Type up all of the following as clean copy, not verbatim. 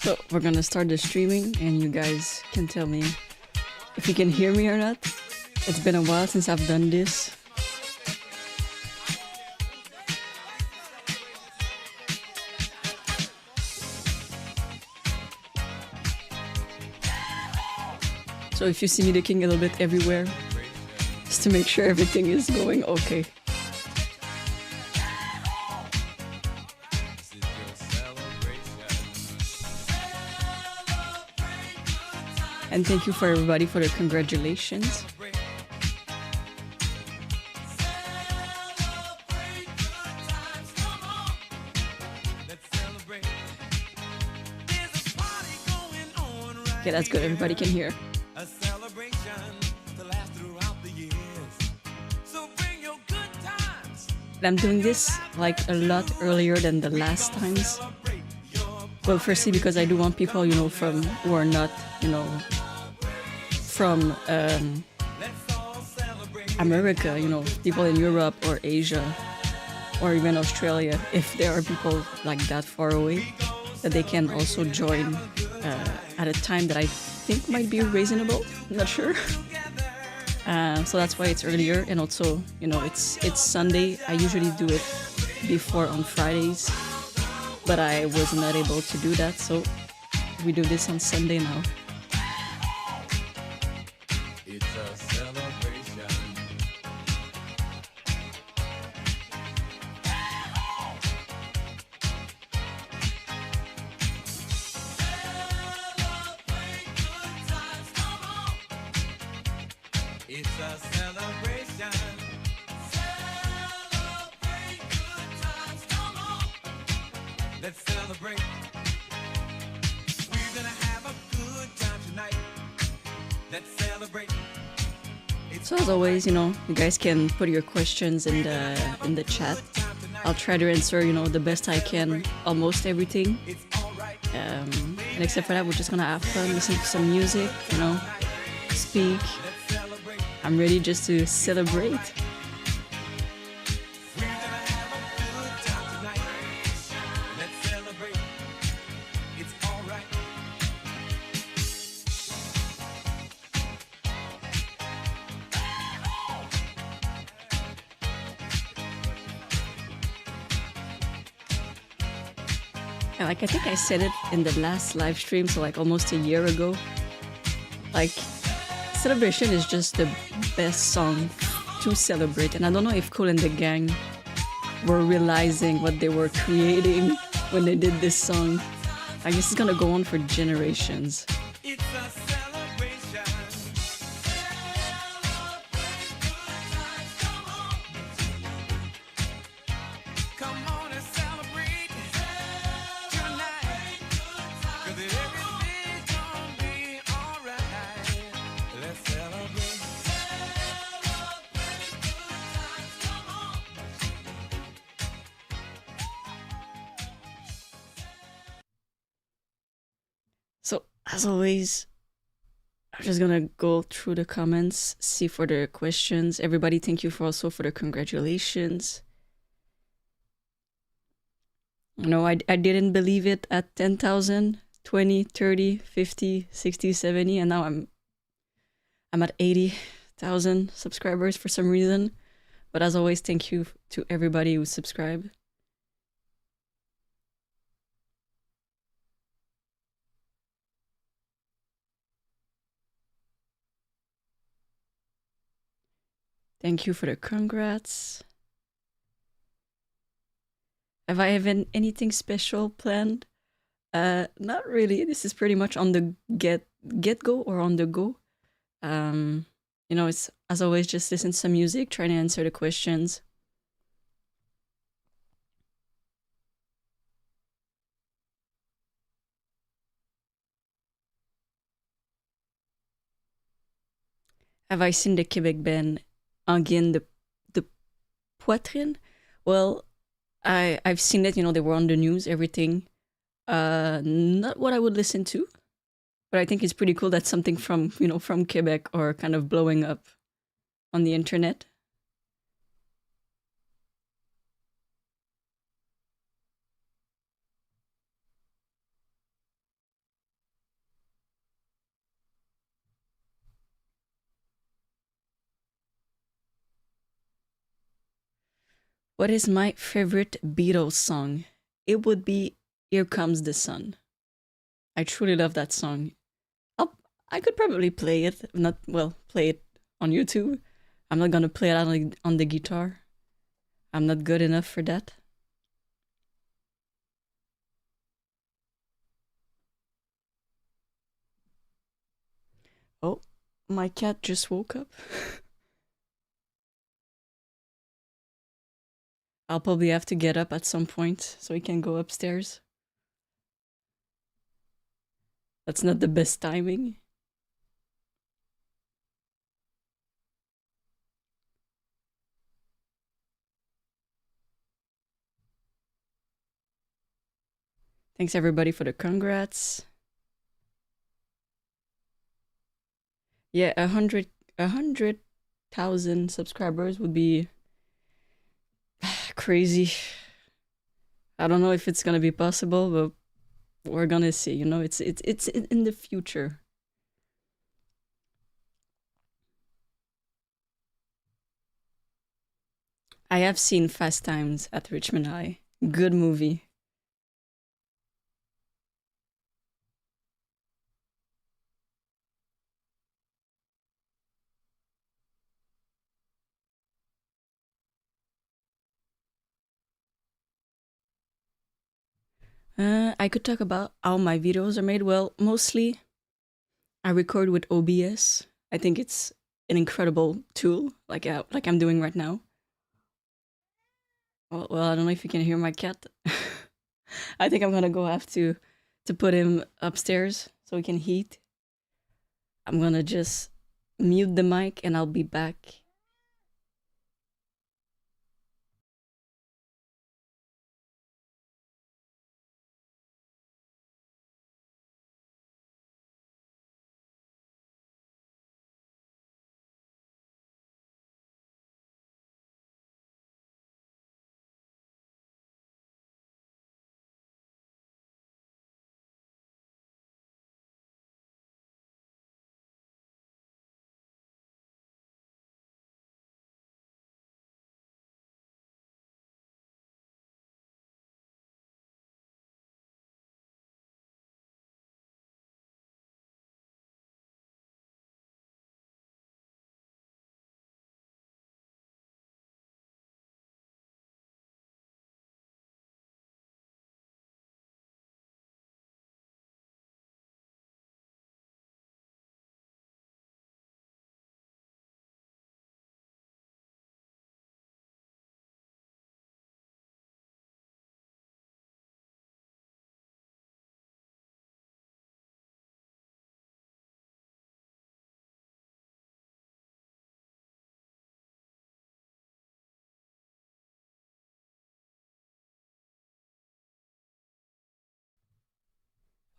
So we're gonna start the streaming and you guys can tell me if you can hear me or not. It's been a while since I've done this. So if you see me looking a little bit everywhere, just to make sure everything is going okay. And thank you for everybody for the congratulations. Okay, that's good. Everybody can hear. And I'm doing this like a lot earlier than the last times. Well, firstly, because I do want people, you know, from who are not, you know, from America, you know, people in Europe or Asia or even Australia, if there are people like that far away, that they can also join at a time that I think might be reasonable. I'm not sure. So that's why it's earlier, and also, you know, it's Sunday. I usually do it before on Fridays, but I was not able to do that, so we do this on Sunday now. It's a celebration. It's a celebration. Celebrate good times, come on. Let's celebrate. We're gonna have a good time tonight. Let's celebrate. So as always, you know, you guys can put your questions in the chat. I'll try to answer, you know, the best I can, almost everything. And except for that, we're just gonna have fun, listen to some music, you know, speak. I'm ready just to celebrate. And like, I think I said it in the last live stream, so like almost a year ago. Like, Celebration is just the best song to celebrate. And I don't know if Cole and the gang were realizing what they were creating when they did this song. Like, this is gonna go on for generations. It's a celebration. Come on and celebrate tonight. 'Cause everything's gonna be alright. Let's celebrate. So, as always, I'm just gonna go through the comments, see for the questions. Everybody, thank you for also for the congratulations. You know, I didn't believe it at 10,000, 20, 30, 50, 60, 70, and now I'm at 80,000 subscribers for some reason. But as always, thank you to everybody who subscribed. Thank you for the congrats. Have I even anything special planned? Not really. This is pretty much on the get go or on the go. You know, it's as always just listen to some music, trying to answer the questions. Have I seen the Quebec band Anguien de Poitrine? Well, I've seen it, you know, they were on the news, everything. Not what I would listen to, but I think it's pretty cool that something from, you know, from Quebec are kind of blowing up on the internet. What is my favorite Beatles song? It would be Here Comes the Sun. I truly love that song. I'll, I could probably play it, not, well, play it on YouTube. I'm not gonna play it on the guitar. I'm not good enough for that. Oh, my cat just woke up. I'll probably have to get up at some point so he can go upstairs. That's not the best timing. Thanks everybody for the congrats. Yeah, a hundred thousand subscribers would be crazy. I don't know if it's gonna be possible, but we're gonna see. You know, it's in the future. I have seen Fast Times at Richmond High. Good movie. I could talk about how my videos are made. Well, mostly I record with OBS. I think it's an incredible tool, like I'm doing right now. Well, I don't know if you can hear my cat. I think I'm gonna go have to put him upstairs so he can heat. I'm gonna just mute the mic and I'll be back.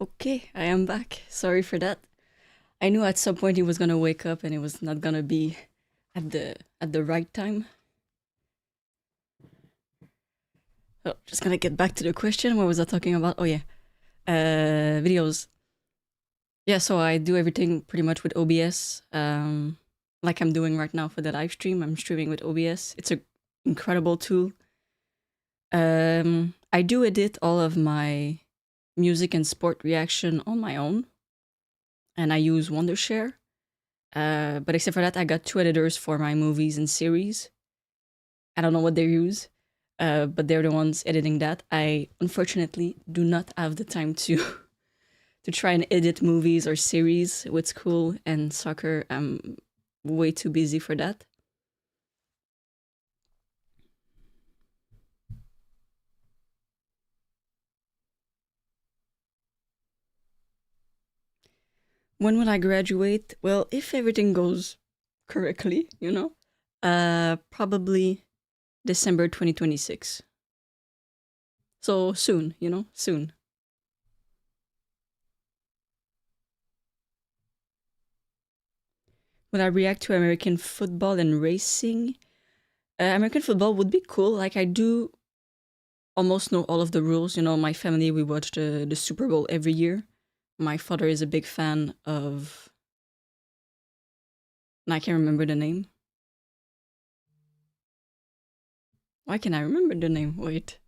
Okay, I am back. Sorry for that. I knew at some point he was gonna wake up and it was not gonna be at the right time. Oh, just gonna get back to the question. What was I talking about? Oh yeah, videos. Yeah, so I do everything pretty much with OBS. Like I'm doing right now for the live stream. I'm streaming with OBS. It's an incredible tool. I do edit all of my music and sport reaction on my own, and I use Wondershare. But except for that, I got two editors for my movies and series. I don't know what they use, but they're the ones editing that. I unfortunately do not have the time to to try and edit movies or series with school and soccer. I'm way too busy for that. When will I graduate? Well, if everything goes correctly, you know, probably December 2026. So soon, you know, soon. Will I react to American football and racing? American football would be cool. Like I do almost know all of the rules. You know, my family, we watch the Super Bowl every year. My father is a big fan of, and I can't remember the name. Why can I remember the name? Wait.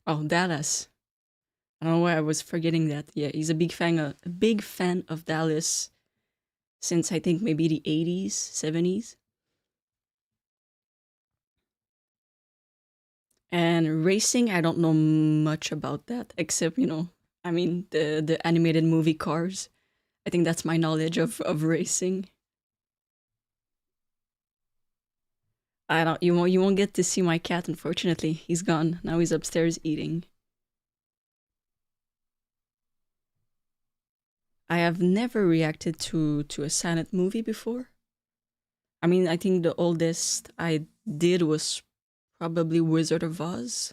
Oh, Dallas. I don't know why I was forgetting that. Yeah, he's a big fan of Dallas since I think maybe the 80s, 70s. And racing, I don't know much about that except, I mean the animated movie Cars. I think that's my knowledge of racing. I don't you won't get to see my cat, unfortunately. He's gone. Now he's upstairs eating. I have never reacted to a silent movie before. I mean, I think the oldest I did was probably Wizard of Oz.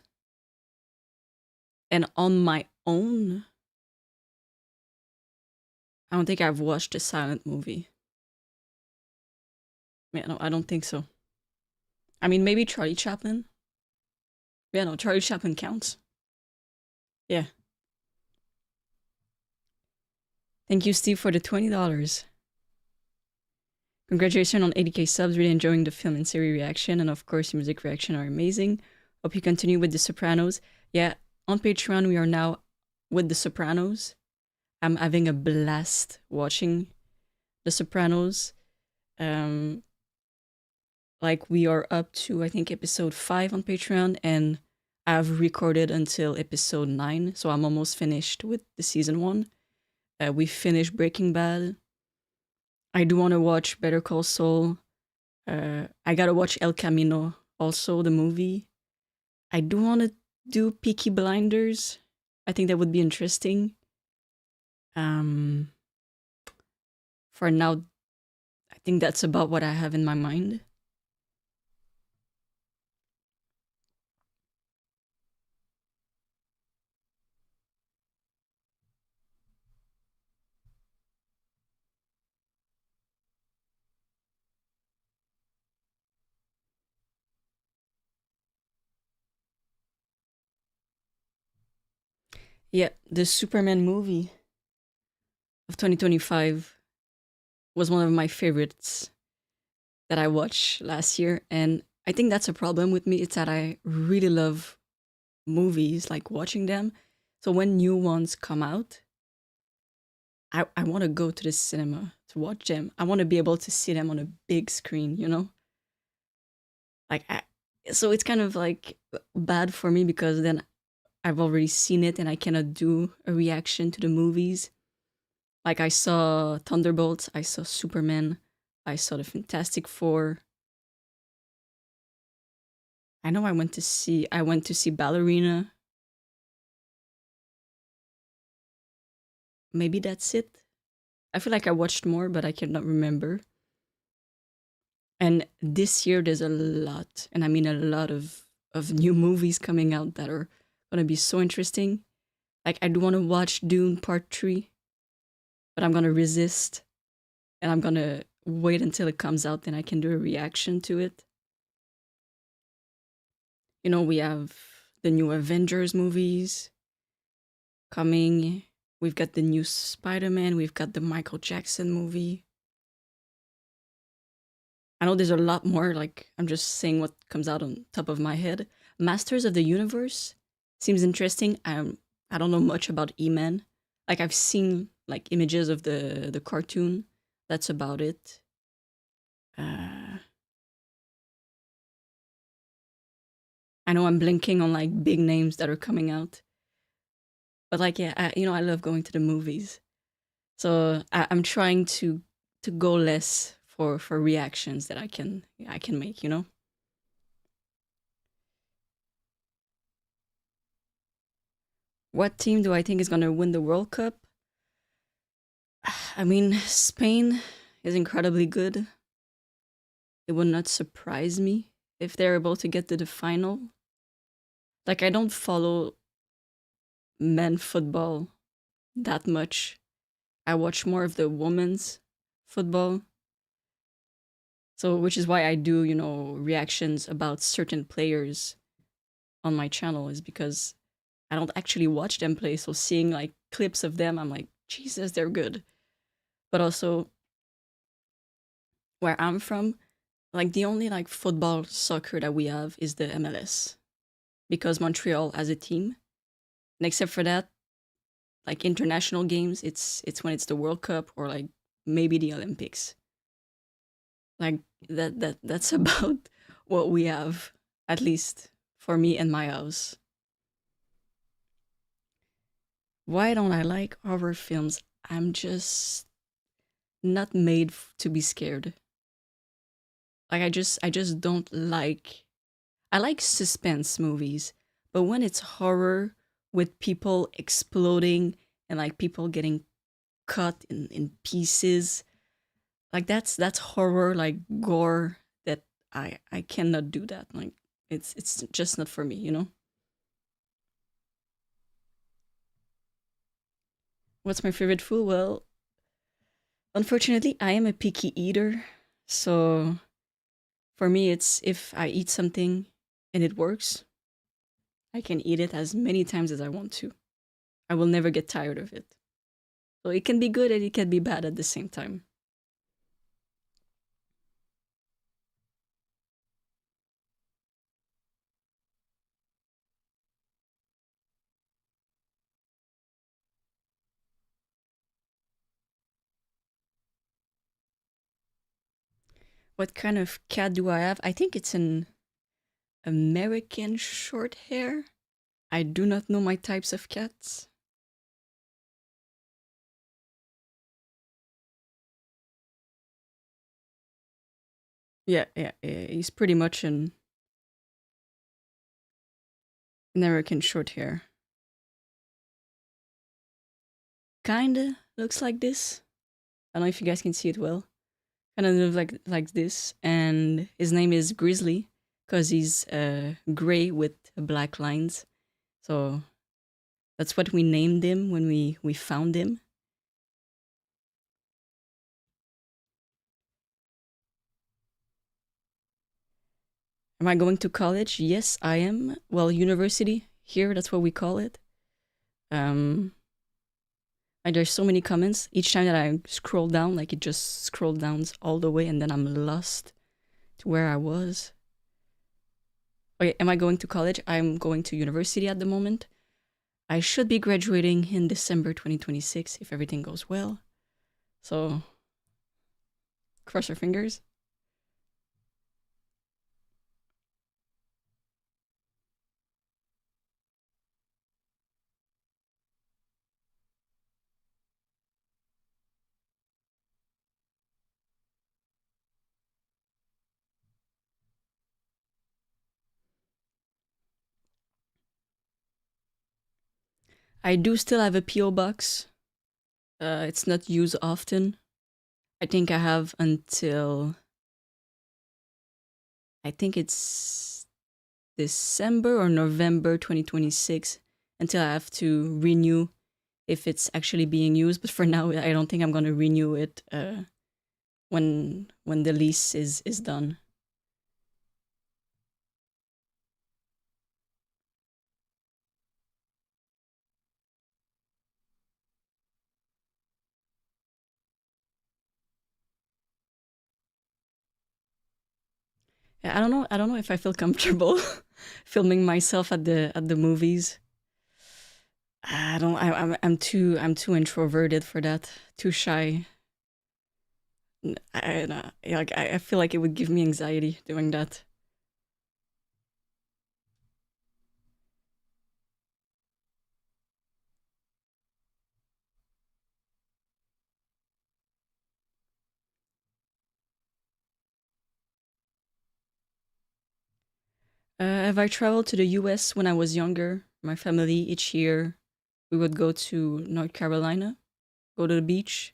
And on my own, I don't think I've watched a silent movie. Yeah, no, I don't think so. I mean, maybe Charlie Chaplin. Yeah, no, Charlie Chaplin counts. Yeah. Thank you, Steve, for the $20. Congratulations on 80k subs. Really enjoying the film and series reaction, and of course, your music reaction are amazing. Hope you continue with The Sopranos. Yeah, on Patreon, we are now with The Sopranos. I'm having a blast watching The Sopranos. Like we are up to, I think, episode 5 on Patreon, and I've recorded until episode 9, so I'm almost finished with the season 1. We finished Breaking Bad. I do want to watch Better Call Saul. I gotta watch El Camino, also the movie. I do want to do Peaky Blinders. I think that would be interesting. For now, I think that's about what I have in my mind. Yeah, the Superman movie of 2025 was one of my favorites that I watched last year. And I think that's a problem with me. It's that I really love movies, like watching them. So when new ones come out, I want to go to the cinema to watch them. I want to be able to see them on a big screen, you know? Like, so it's kind of like bad for me because then I've already seen it and I cannot do a reaction to the movies. Like I saw Thunderbolts, I saw Superman, I saw the Fantastic Four. I know I went to see Ballerina. Maybe that's it. I feel like I watched more, but I cannot remember. And this year there's a lot, and I mean a lot of new movies coming out that are gonna be so interesting. Like I do want to watch Dune Part 3, but I'm gonna resist and I'm gonna wait until it comes out, then I can do a reaction to it. You know, we have the new Avengers movies coming. We've got the new Spider-Man. We've got the Michael Jackson movie. I know there's a lot more, like, I'm just saying what comes out on top of my head. Masters of the Universe seems interesting. I don't know much about E-Man. Like, I've seen, like, images of the cartoon. That's about it. I know I'm blinking on, like, big names that are coming out. But, like, yeah, I love going to the movies. So I'm trying to go less for reactions that I can make, you know? What team do I think is gonna win the World Cup? I mean, Spain is incredibly good. It would not surprise me if they're able to get to the final. Like I don't follow men football that much. I watch more of the women's football. So, which is why I do, reactions about certain players on my channel, is because I don't actually watch them play. So, seeing like clips of them, I'm like, Jesus, they're good. But also, where I'm from, Like the only like football soccer that we have is the MLS because Montreal has a team. And except for that, like international games, it's when it's the World Cup or like maybe the Olympics. Like that's about what we have, at least for me and my house. Why don't I like horror films? I'm just not made to be scared. Like I just don't like. I like suspense movies, but when it's horror with people exploding and like people getting cut in pieces, like that's horror, like gore that I cannot do that. Like it's just not for me, you know? What's my favorite food? Well, unfortunately, I am a picky eater. So for me, it's if I eat something and it works, I can eat it as many times as I want to. I will never get tired of it. So it can be good and it can be bad at the same time. What kind of cat do I have? I think it's an American short hair. I do not know my types of cats. Yeah, yeah, yeah, he's pretty much an American short hair. Kinda looks like this. I don't know if you guys can see it well. Kinda looks like this, and his name is Grizzly because he's gray with black lines. So that's what we named him when we found him. Am I going to college? Yes, I am. Well, university here, that's what we call it. Um, and there's so many comments. Each time that I scroll down, like it just scroll down all the way, and then I'm lost to where I was. Okay, am I going to college? I'm going to university at the moment. I should be graduating in December 2026 if everything goes well. So, cross your fingers. I do still have a P.O Box. It's not used often. I think I have until I think it's December or November 2026 until I have to renew if it's actually being used. But for now, I don't think I'm gonna renew it when the lease is done. Yeah, I don't know. I don't know if I feel comfortable filming myself at the movies. I don't. I'm too introverted for that. Too shy. Like I feel like it would give me anxiety doing that. Have I traveled to the U.S. when I was younger? My family each year we would go to North Carolina, go to the beach.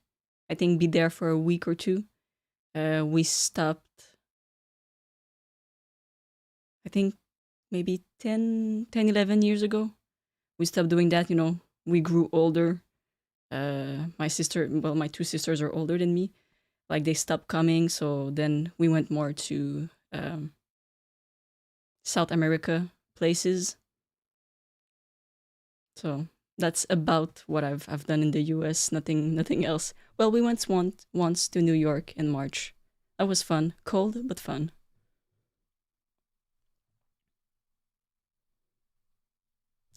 I think be there for a week or two. We stopped. I think maybe 11 years ago. We stopped doing that. You know, we grew older. My sister, well, my two sisters are older than me. Like they stopped coming, so then we went more to South America places. So that's about what I've done in the U.S. Nothing else. Well, we went once to New York in March. That was fun. Cold, but fun.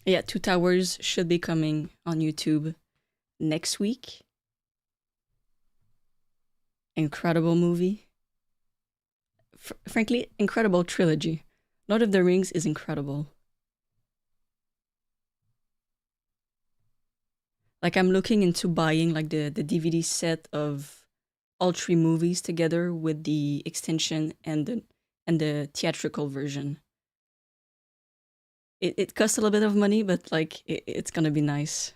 Yeah, Two Towers should be coming on YouTube next week. Incredible movie. Frankly, incredible trilogy. Lord of the Rings is incredible. Like I'm looking into buying like the DVD set of all three movies together with the extension and the theatrical version. It costs a little bit of money, but like it's gonna be nice.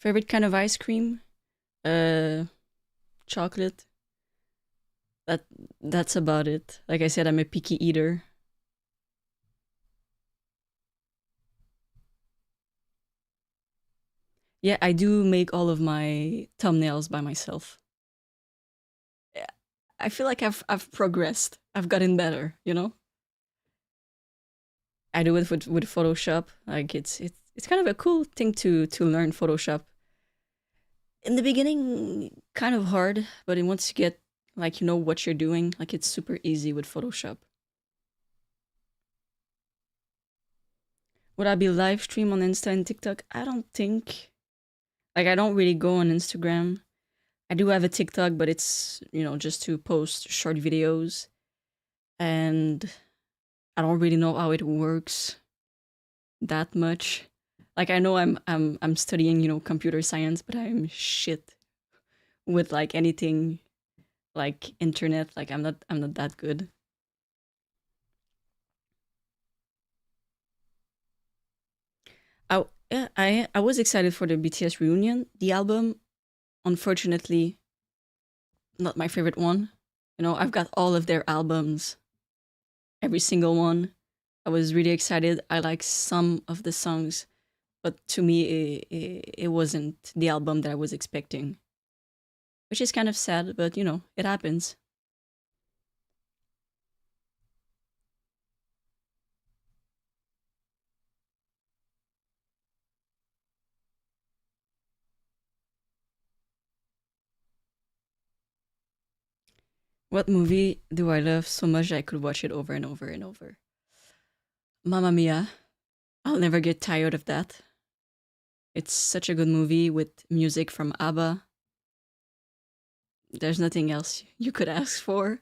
Favorite kind of ice cream? Uh, Chocolate. That that's about it. Like I said, I'm a picky eater. Yeah, I do make all of my thumbnails by myself. Yeah, I feel like I've progressed. I've gotten better, you know? I do it with Photoshop. Like it's kind of a cool thing to learn Photoshop. In the beginning, kind of hard, but then once you get like you know what you're doing, like it's super easy with Photoshop. Would I be live stream on Insta and TikTok? I don't think. Like I don't really go on Instagram. I do have a TikTok, but it's just to post short videos, and I don't really know how it works that much. Like I know I'm studying computer science, but I'm shit with like anything like internet. Like I'm not that good. I yeah, I was excited for the BTS reunion. The album, unfortunately, not my favorite one. I've got all of their albums, every single one. I was really excited. I like some of the songs, but to me, it wasn't the album that I was expecting, which is kind of sad, but it happens. What movie do I love so much I could watch it over and over and over? Mamma Mia. I'll never get tired of that. It's such a good movie with music from ABBA. There's nothing else you could ask for.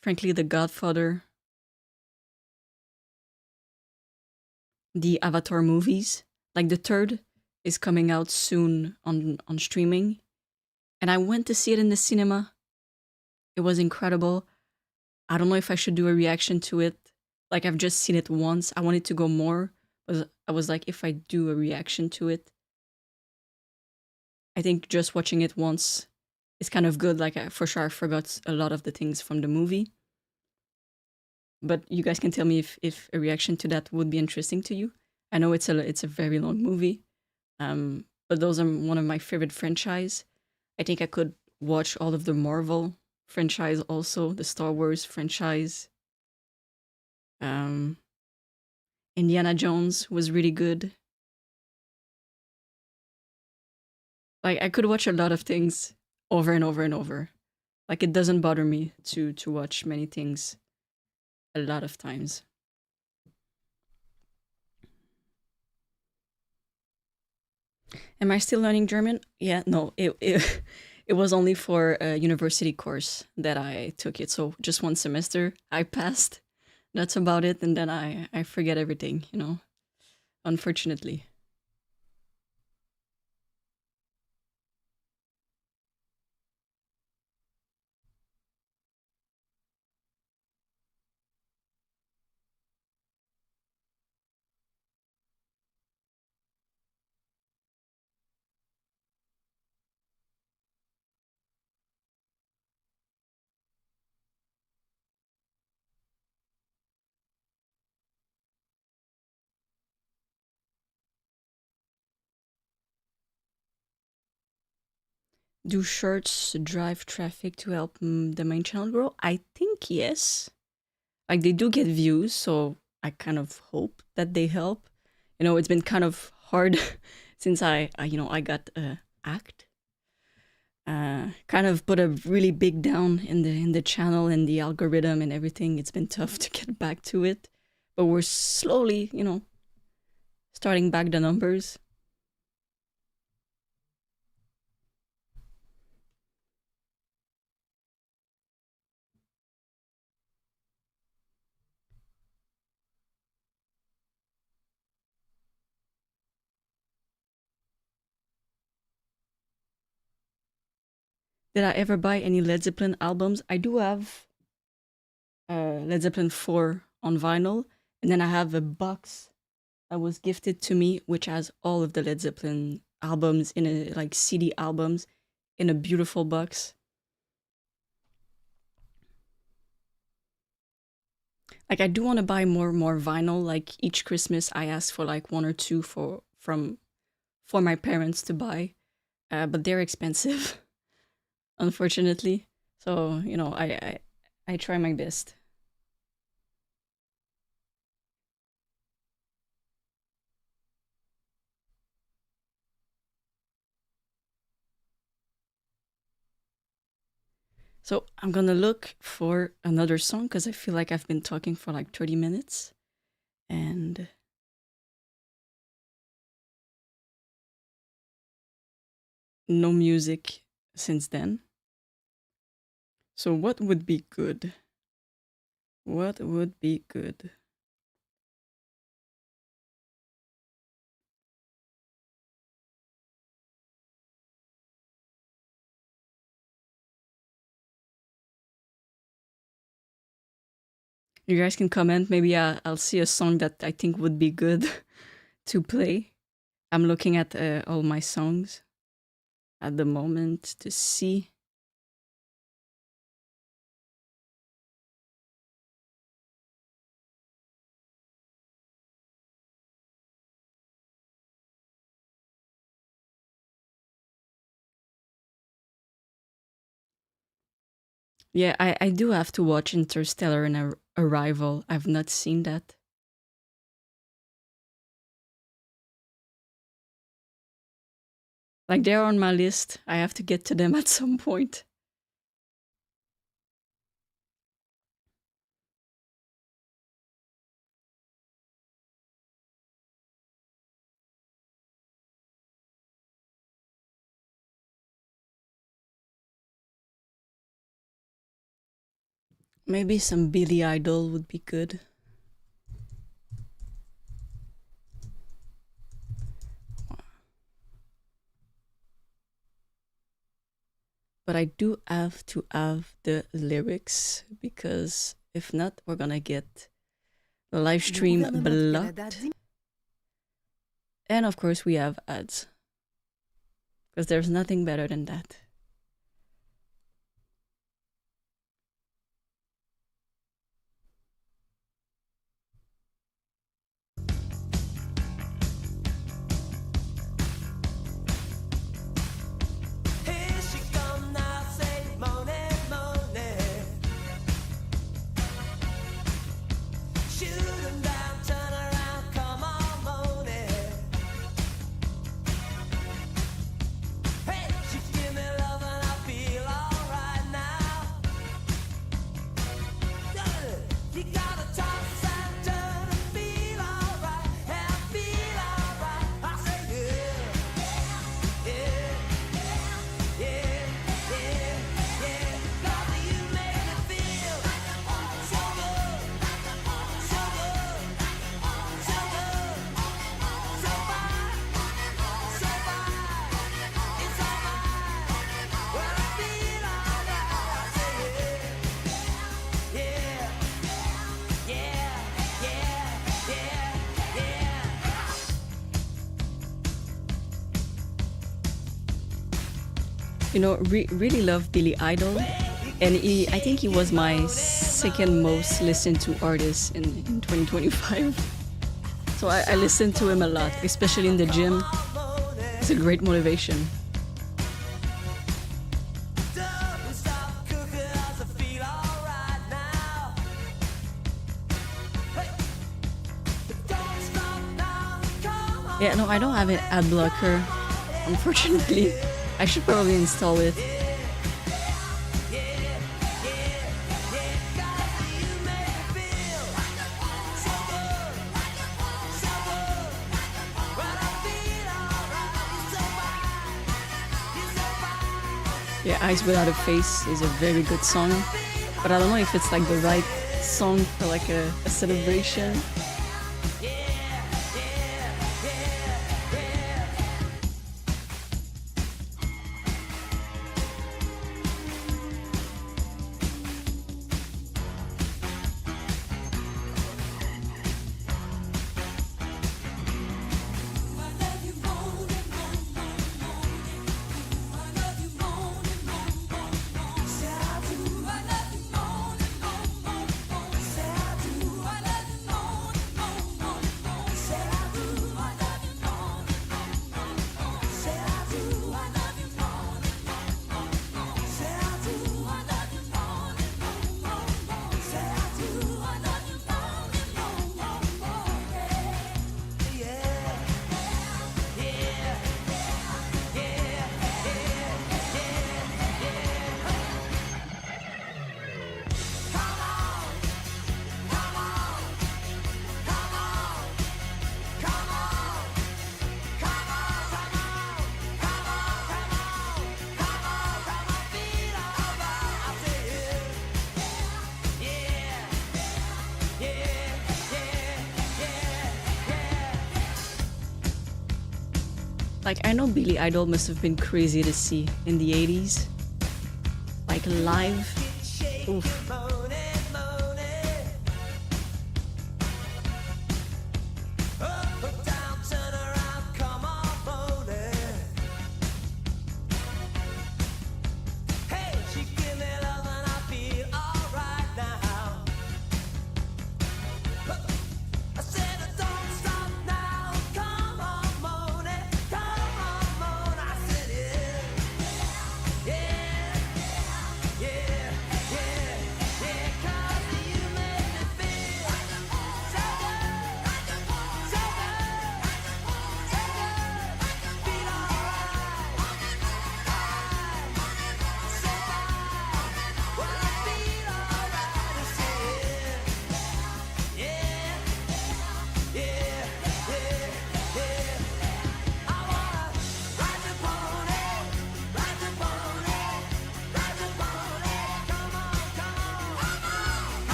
Frankly, The Godfather, the Avatar movies, like the third is coming out soon on streaming, and I went to see it in the cinema. It was incredible. I don't know if I should do a reaction to it. Like I've just seen it once. I wanted to go more, but I was like, if I do a reaction to it, I think just watching it once is kind of good. Like for sure, I forgot a lot of the things from the movie. But you guys can tell me if a reaction to that would be interesting to you. I know it's a very long movie, but those are one of my favorite franchise. I think I could watch all of the Marvel franchise, also the Star Wars franchise. Um, Indiana Jones was really good. Like I could watch a lot of things over and over and over. Like it doesn't bother me to watch many things a lot of times. Am I still learning German? Yeah, no, it it was only for a university course that I took it. So just one semester, I passed. That's about it, and then I forget everything. Unfortunately. Do shorts drive traffic to help the main channel grow? I think yes. Like they do get views, so I kind of hope that they help. You know, it's been kind of hard since I got ACT. Kind of put a really big down in the channel and the algorithm and everything. It's been tough to get back to it, but we're slowly, starting back the numbers. Did I ever buy any Led Zeppelin albums? I do have Led Zeppelin 4 on vinyl, and then I have a box that was gifted to me, which has all of the Led Zeppelin albums in a like CD albums in a beautiful box. Like I do want to buy more vinyl. Like each Christmas, I ask for like one or two for my parents to buy, but they're expensive, unfortunately. So I try my best. So I'm gonna look for another song because I feel like I've been talking for like 30 minutes and no music since then. So what would be good? What would be good? You guys can comment. Maybe I'll see a song that I think would be good to play. I'm looking at all my songs at the moment to see. Yeah, I do have to watch Interstellar and Arrival. I've not seen that. Like they're on my list. I have to get to them at some point. Maybe some Billy Idol would be good. But I do have to have the lyrics because if not, we're gonna get the live stream blocked. And of course, we have ads because there's nothing better than that. Here she come now, say money, money. Shoot 'em down, turn around, come on, money. Hey, she give me love and I feel alright now. You gotta toss and turn and feel alright, and feel alright. I say yeah, yeah, yeah, yeah, yeah. 'Cause you make me feel so good, so good, so good, so fine, so fine. It's alright when I feel alright. I say yeah, yeah, yeah, yeah, yeah, yeah. Really love Billy Idol, and I think he was my second most listened to artist in 2025. So I listen to him a lot, especially in the gym. It's a great motivation. Don't stop cooking 'cause I feel alright now. Hey, Yeah, no, I don't have an ad blocker, unfortunately. I should probably install it. Yeah, Eyes Without a Face is a very good song, but I don't know if it's like the right song for like a celebration. Like, I know Billy Idol must have been crazy to see in the 80s. Like, live. Oof.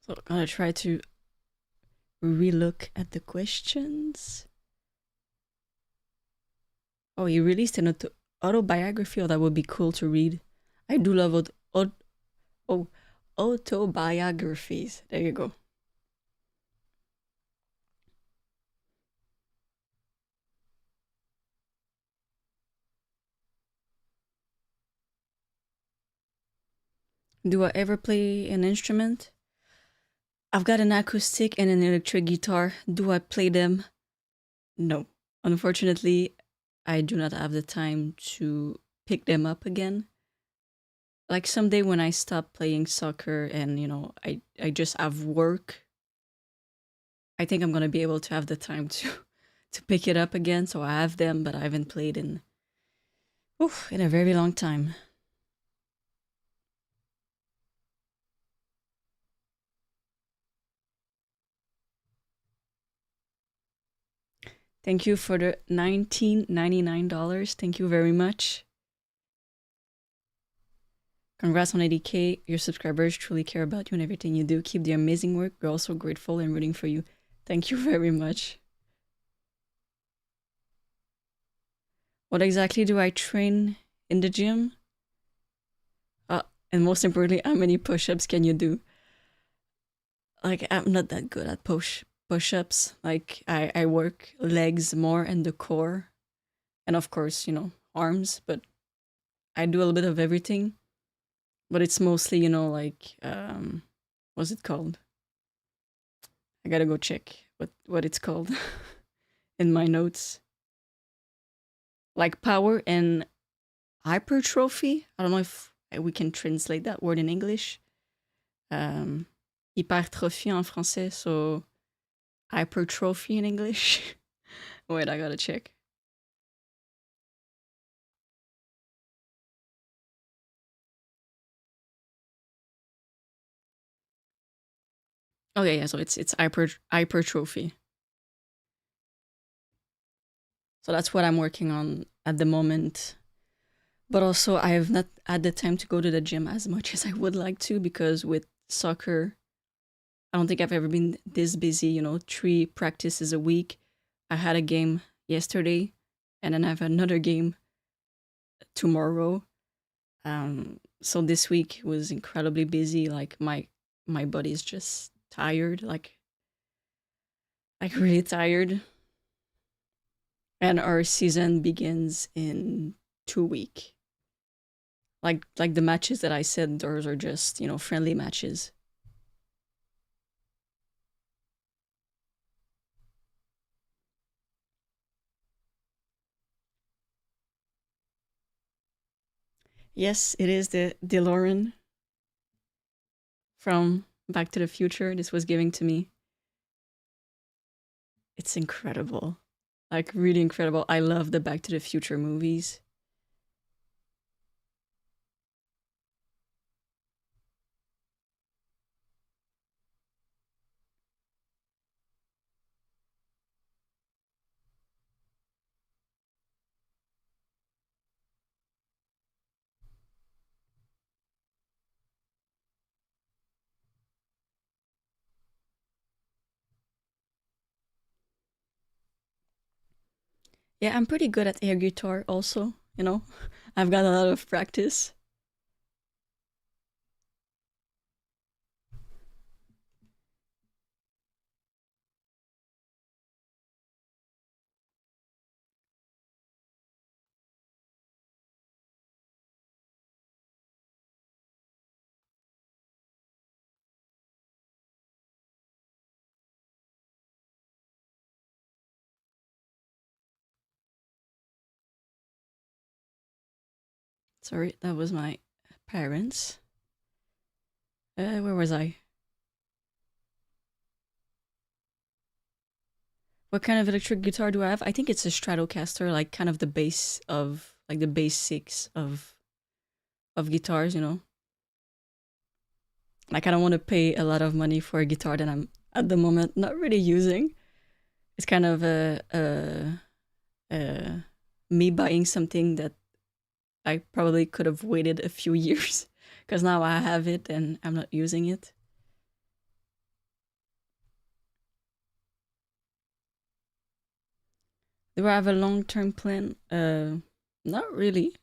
So I'm gonna try to relook at the questions. Oh, he released an autobiography. Oh, that would be cool to read. I do love autobiographies. There you go. Do I ever play an instrument? I've got an acoustic and an electric guitar. Do I play them? No. Unfortunately, I do not have the time to pick them up again. Like someday when I stop playing soccer and, I just have work, I think I'm going to be able to have the time to pick it up again. So I have them, but I haven't played in a very long time. Thank you for the $19.99. Thank you very much. Congrats on 80K. Your subscribers truly care about you and everything you do. Keep the amazing work. We're also grateful and rooting for you. Thank you very much. What exactly do I train in the gym? And most importantly, how many push-ups can you do? Like, I'm not that good at push-ups. Like I work legs more and the core, and of course, arms. But I do a little bit of everything. But it's mostly, like what's it called? I gotta go check what it's called in my notes. Like power and hypertrophy. I don't know if we can translate that word in English. Um, hypertrophy en français, so hypertrophy in English. Wait, I gotta check. Okay, yeah, so it's hypertrophy. So that's what I'm working on at the moment. But also, I have not had the time to go to the gym as much as I would like to because with soccer, I don't think I've ever been this busy, 3 practices a week. I had a game yesterday and then I have another game tomorrow. So this week was incredibly busy. Like my body is just tired, like really tired. And our season begins in 2 weeks. Like the matches that I said, those are just friendly matches. Yes, it is the DeLorean from Back to the Future. This was given to me. It's incredible, like really incredible. I love the Back to the Future movies. Yeah, I'm pretty good at air guitar also, I've got a lot of practice. Sorry, that was my parents. Where was I? What kind of electric guitar do I have? I think it's a Stratocaster, like kind of the base of like the basics of guitars. Like I don't want to pay a lot of money for a guitar that I'm at the moment not really using. It's kind of a me buying something that I probably could have waited a few years because now I have it and I'm not using it. Do I have a long-term plan? Not really.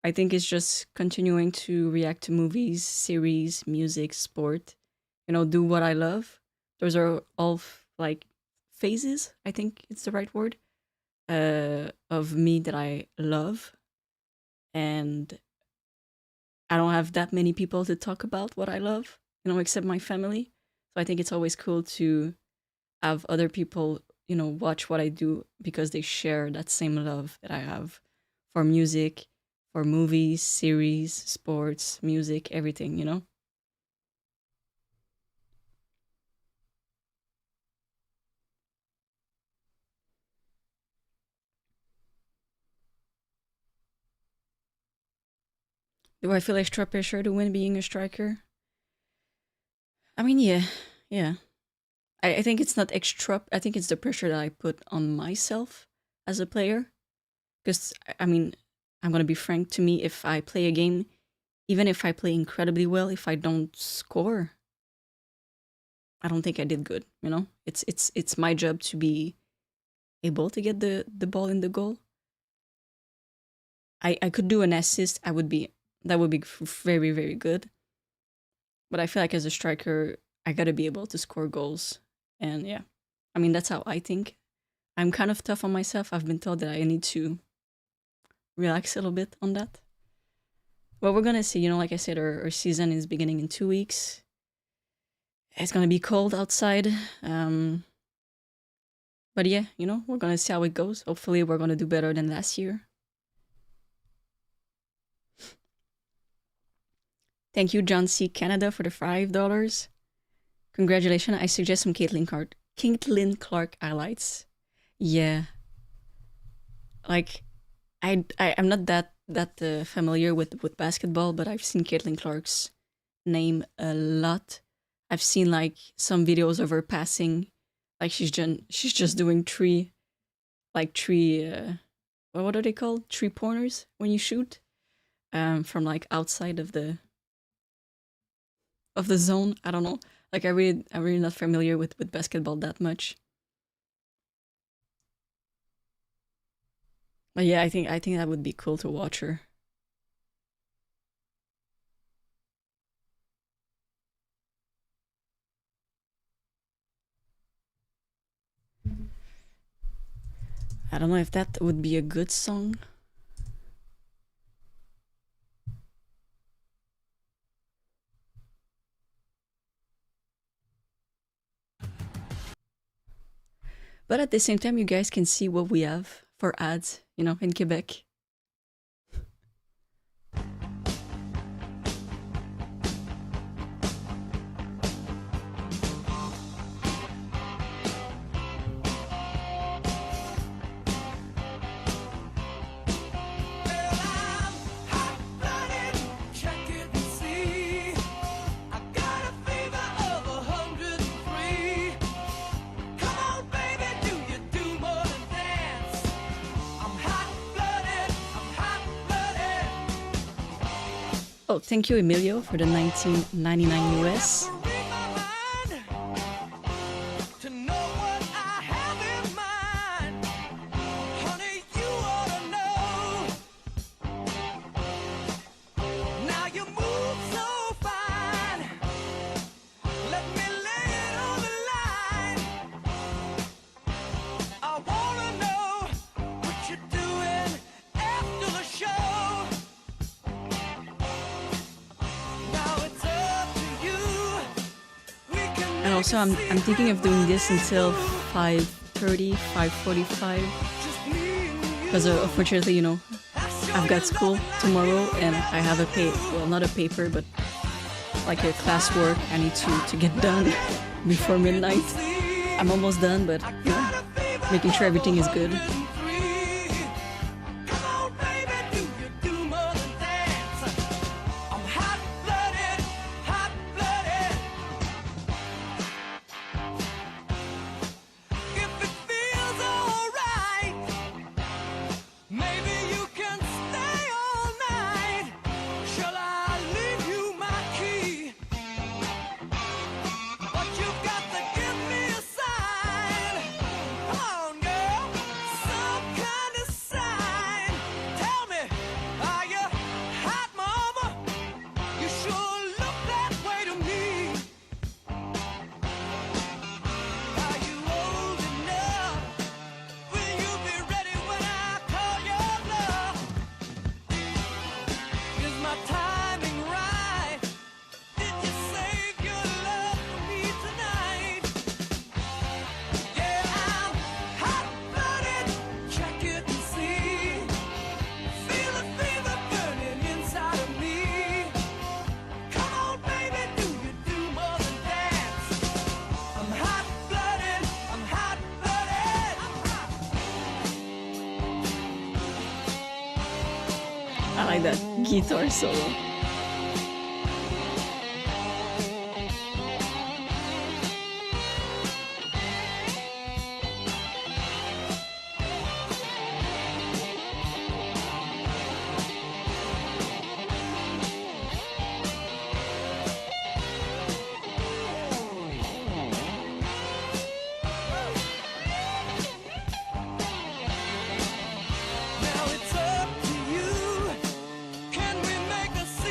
I think it's just continuing to react to movies, series, music, sport. Do what I love. Those are all like phases. I think it's the right word. Of me that I love, and I don't have that many people to talk about what I love. Except my family. So I think it's always cool to have other people, watch what I do because they share that same love that I have for music, for movies, series, sports, music, everything. Do I feel extra pressure to win being a striker? I mean, yeah, yeah. I think it's not extra, I think it's the pressure that I put on myself as a player. Because, I mean, I'm going to be frank, to me, if I play a game, even if I play incredibly well, if I don't score, I don't think I did good. It's my job to be able to get the ball in the goal. I could do an assist, that would be very, very good. But I feel like as a striker, I gotta be able to score goals. And yeah, I mean, that's how I think. I'm kind of tough on myself. I've been told that I need to relax a little bit on that. Well, we're gonna see. Like I said, our season is beginning in 2 weeks. It's gonna be cold outside. But yeah, we're gonna see how it goes. Hopefully, we're gonna do better than last year. Thank you, John C. Canada, for the $5. Congratulations. I suggest some Caitlin Clark highlights. Yeah. Like, I'm not that familiar with basketball, but I've seen Caitlin Clark's name a lot. I've seen like some videos of her passing, like she's just doing three, what are they called? 3-pointers when you shoot, from like outside of the zone. I don't know. Like I'm really not familiar with basketball that much. But yeah, I think that would be cool to watch her. I don't know if that would be a good song. But at the same time, you guys can see what we have for ads, in Quebec. Oh, thank you, Emilio, for the $19.99 US. So I'm thinking of doing this until 5:30, 5:45, because unfortunately, I've got school tomorrow and I have not a paper, but like a classwork I need to get done before midnight. I'm almost done, but making sure everything is good. I like that guitar solo. Now it's up to you. Can we make a scene?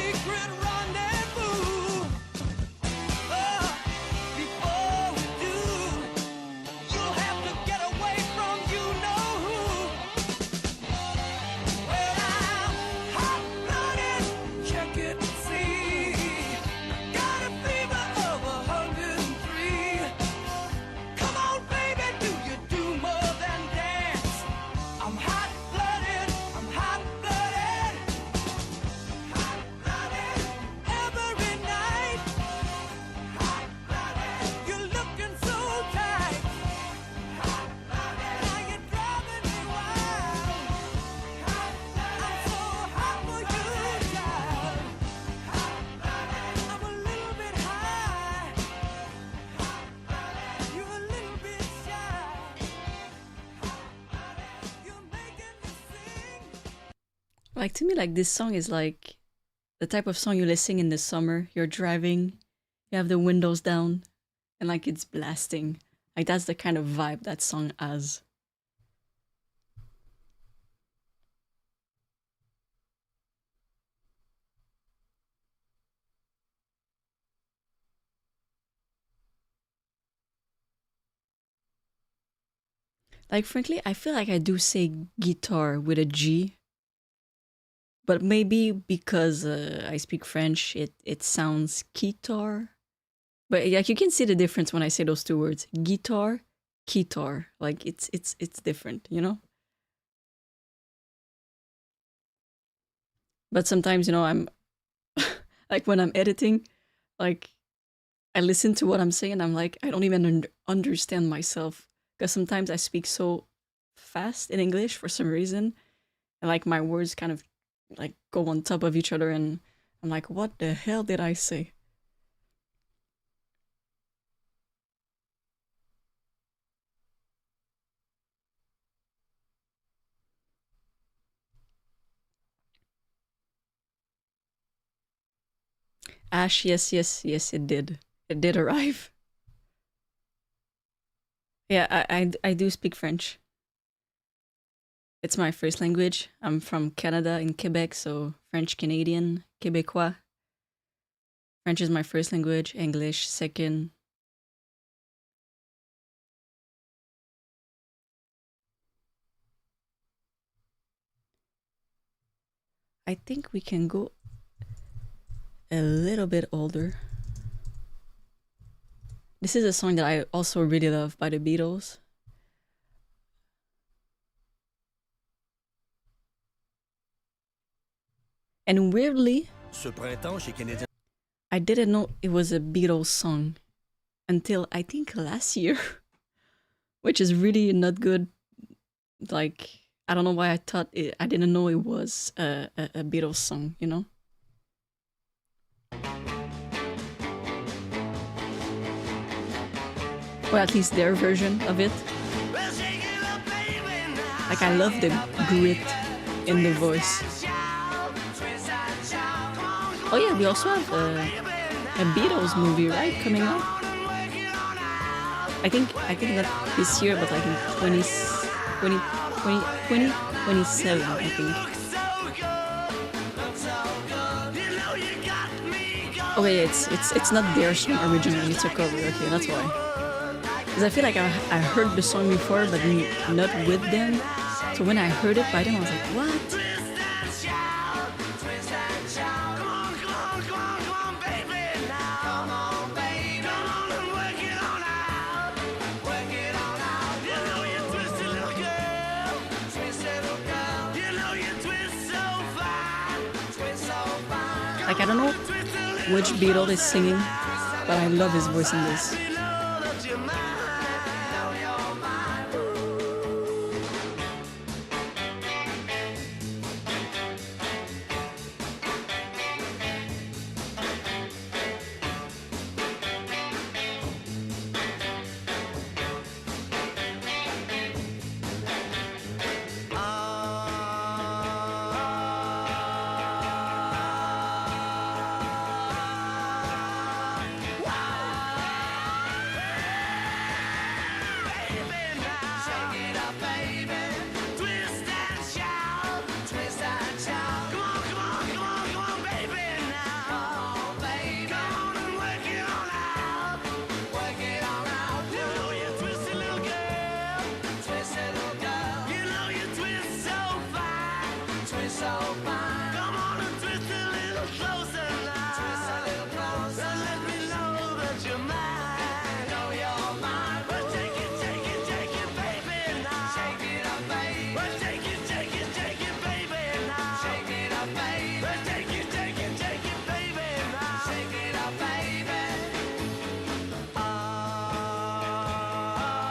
Like to me, like this song is like the type of song you listen in the summer. You're driving, you have the windows down, and like it's blasting. Like that's the kind of vibe that song has. Like frankly, I feel like I do say guitar with a G, but maybe because I speak French, it sounds guitar. But like you can see the difference when I say those two words, guitar, guitar. Like it's different, you know. But sometimes, you know, I'm like when I'm editing, like I listen to what I'm saying, I'm like I don't even understand myself because sometimes I speak so fast in English for some reason, and like my words kind of like go on top of each other, and I'm like, what the hell did I say? Ash, yes, yes, yes, it did. It did arrive. Yeah, I do speak French. It's my first language. I'm from Canada in Quebec, so French Canadian, Québécois. French is my first language, English second. I think we can go a little bit older. This is a song that I also really love by the Beatles. And weirdly, I didn't know it was a Beatles song until I think last year, which is really not good. Like, I don't know why I didn't know it was a Beatles song, you know? Or at least their version of it. Like, I love the grit in the voice. Oh yeah, we also have a Beatles movie, right, coming out? I think not this year, but like in 2027, I think. Okay, it's not their song originally, it's a cover, okay, that's why. Because I feel like I heard the song before, but not with them. So when I heard it by them, I was like, what? Like, I don't know which Beatle is singing, but I love his voice in this.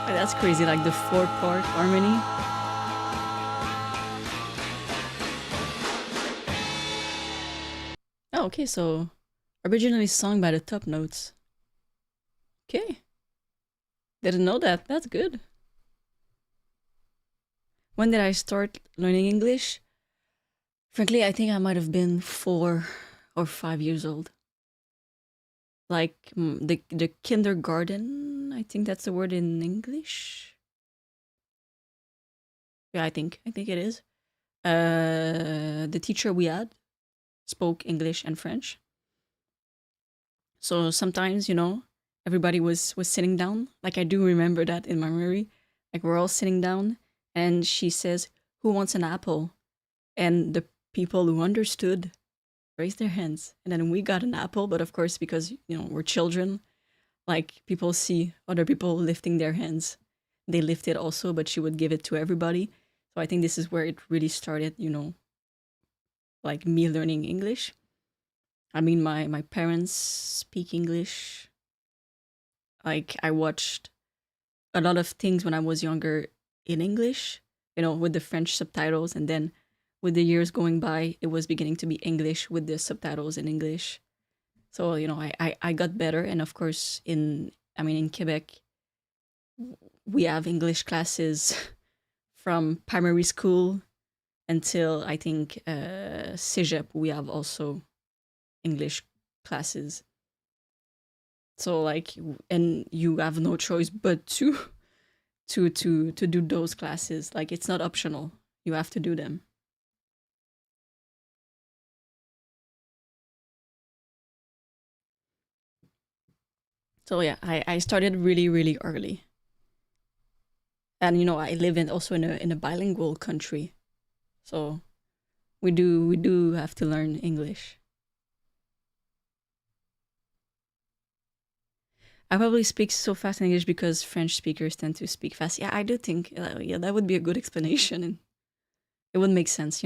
That's crazy, like the 4-part harmony. Oh, okay, so originally sung by the Top Notes. Okay. Didn't know that. That's good. When did I start learning English? Frankly, I think I might have been 4 or 5 years old. Like the kindergarten, I think that's the word in English. Yeah, I think it is. The teacher we had spoke English and French. So sometimes, everybody was sitting down. Like I do remember that in my memory. Like we're all sitting down and she says, "Who wants an apple?" And the people who understood raised their hands. And then we got an apple, but of course because, we're children, like people see other people lifting their hands. They lift it also, but she would give it to everybody. So I think this is where it really started, like me learning English. I mean, my parents speak English. Like I watched a lot of things when I was younger in English, with the French subtitles, and then with the years going by, it was beginning to be English with the subtitles in English. So, I got better, and of course in Quebec, we have English classes from primary school until I think Cégep, we have also English classes. So like, and you have no choice but to do those classes. Like it's not optional. You have to do them. So yeah, I started really, really early. And I live in also in a bilingual country. So we do have to learn English. I probably speak so fast in English because French speakers tend to speak fast. Yeah, I do think yeah, that would be a good explanation and it would make sense.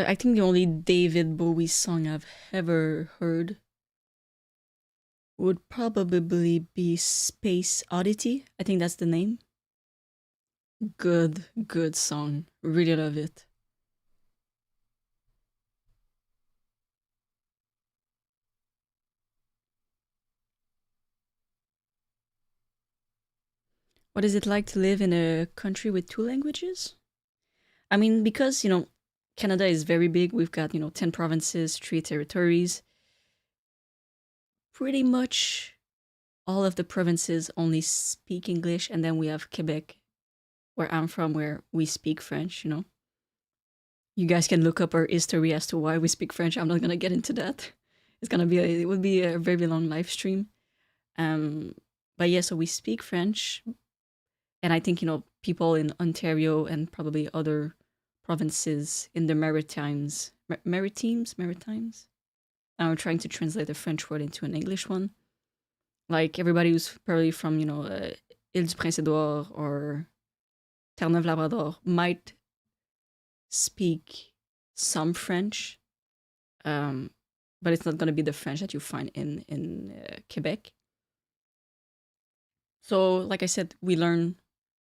I think the only David Bowie song I've ever heard would probably be Space Oddity. I think that's the name. Good, good song. Really love it. What is it like to live in a country with two languages? I mean, because, Canada is very big. We've got, 10 provinces, 3 territories. Pretty much all of the provinces only speak English. And then we have Quebec, where I'm from, where we speak French. You guys can look up our history as to why we speak French. I'm not going to get into that. It would be a very long live stream. Um, but yeah, so we speak French. And I think, people in Ontario and probably other provinces in the Maritimes. I'm trying to translate a French word into an English one. Like everybody who's probably from, Île du Prince-Édouard or Terre-Neuve-Labrador might speak some French, um, but it's not going to be the French that you find in Quebec. So, like I said, we learn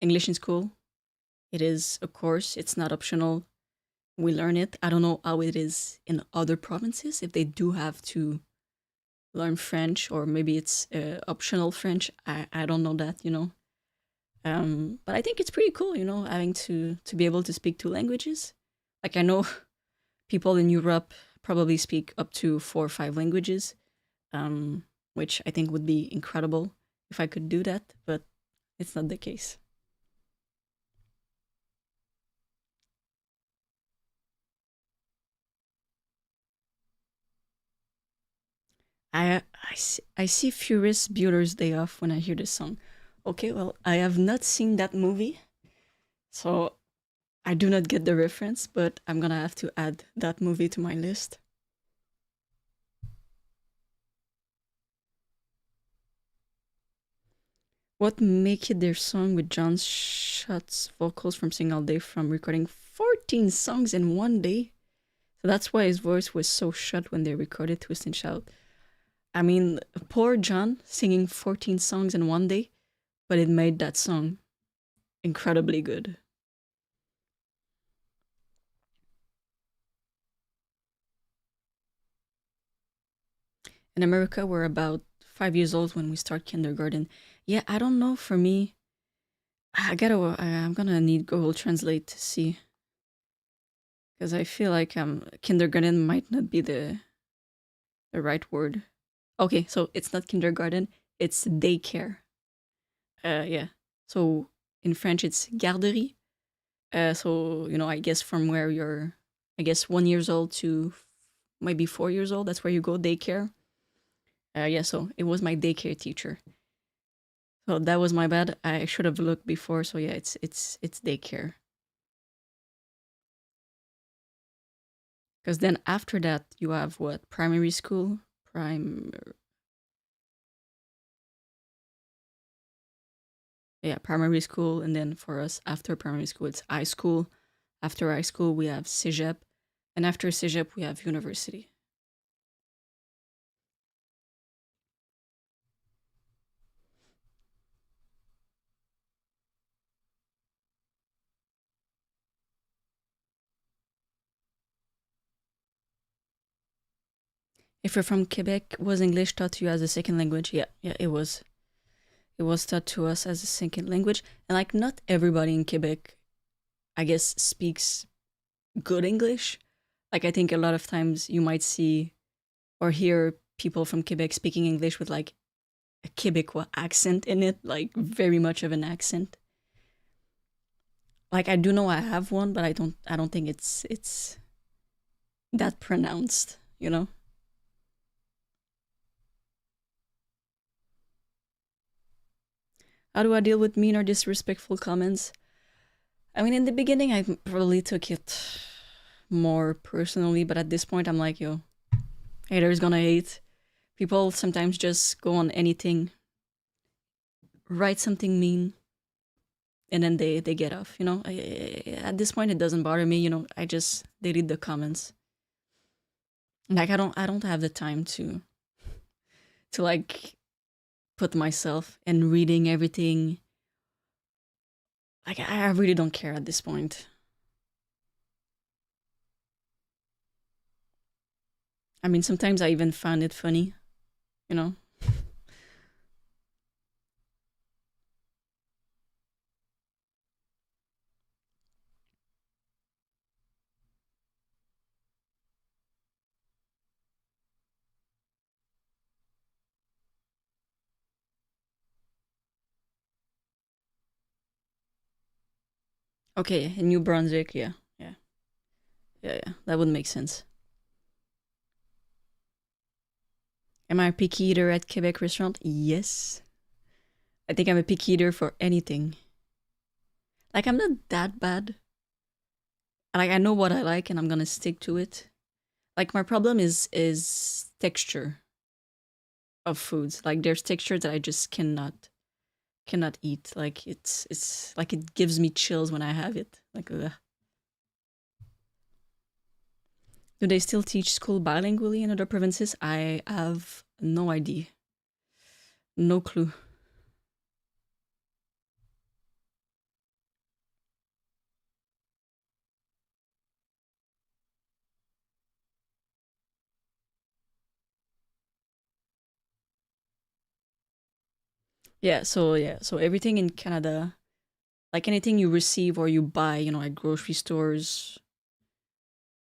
English in school. It is a course. It's not optional. We learn it. I don't know how it is in other provinces if they do have to learn French or maybe it's optional French. I don't know that. But I think it's pretty cool, having to be able to speak two languages. Like I know people in Europe probably speak up to 4 or 5 languages, which I think would be incredible if I could do that, but it's not the case. I see Furious Bueller's Day Off when I hear this song. Okay, well, I have not seen that movie, so I do not get the reference, but I'm gonna have to add that movie to my list. What make it their song with John Schutz's vocals from Sing All Day from recording 14 songs in one day? So that's why his voice was so shut when they recorded Twist and Shout. I mean, poor John singing 14 songs in one day, but it made that song incredibly good. In America, we're about 5 years old when we start kindergarten. Yeah, I don't know. For me, I'm gonna need Google Translate to see because I feel like kindergarten might not be the right word. Okay, so it's not kindergarten, it's daycare. Yeah. So in French, it's garderie. So I guess from where you're, I guess 1 years old to maybe 4 years old, that's where you go daycare. Yeah. So it was my daycare teacher. So that was my bad. I should have looked before. So yeah, it's daycare. Because then after that, you have what? Primary school, primary school, and then for us after primary school, it's high school. After high school, we have cégep, and after cégep, we have university. If you're from Quebec, was English taught to you as a second language? Yeah, yeah, it was. It was taught to us as a second language, and like not everybody in Quebec, I guess, speaks good English. Like I think a lot of times you might see or hear people from Quebec speaking English with like a Quebecois accent in it, like very much of an accent. Like I do know I have one, but I don't think it's that pronounced, you know? How do I deal with mean or disrespectful comments? I mean, in the beginning, I probably took it more personally, but at this point, I'm like, yo, haters gonna hate. People sometimes just go on anything, write something mean, and then they get off. At this point, it doesn't bother me. I just delete the comments. Like I don't have the time to like put myself in reading everything. Like I really don't care at this point. I mean, sometimes I even find it funny, you know? Okay, in New Brunswick, yeah, yeah, yeah, yeah. That would make sense. Am I a picky eater at Quebec restaurant? Yes. I think I'm a picky eater for anything. Like I'm not that bad. Like I know what I like and I'm gonna stick to it. Like my problem is texture of foods. Like there's texture that I just cannot eat. Like it's like it gives me chills when I have it. Like ugh. Do they still teach school bilingually in other provinces? I have no idea. No clue. So everything in Canada, like anything you receive or you buy, at grocery stores,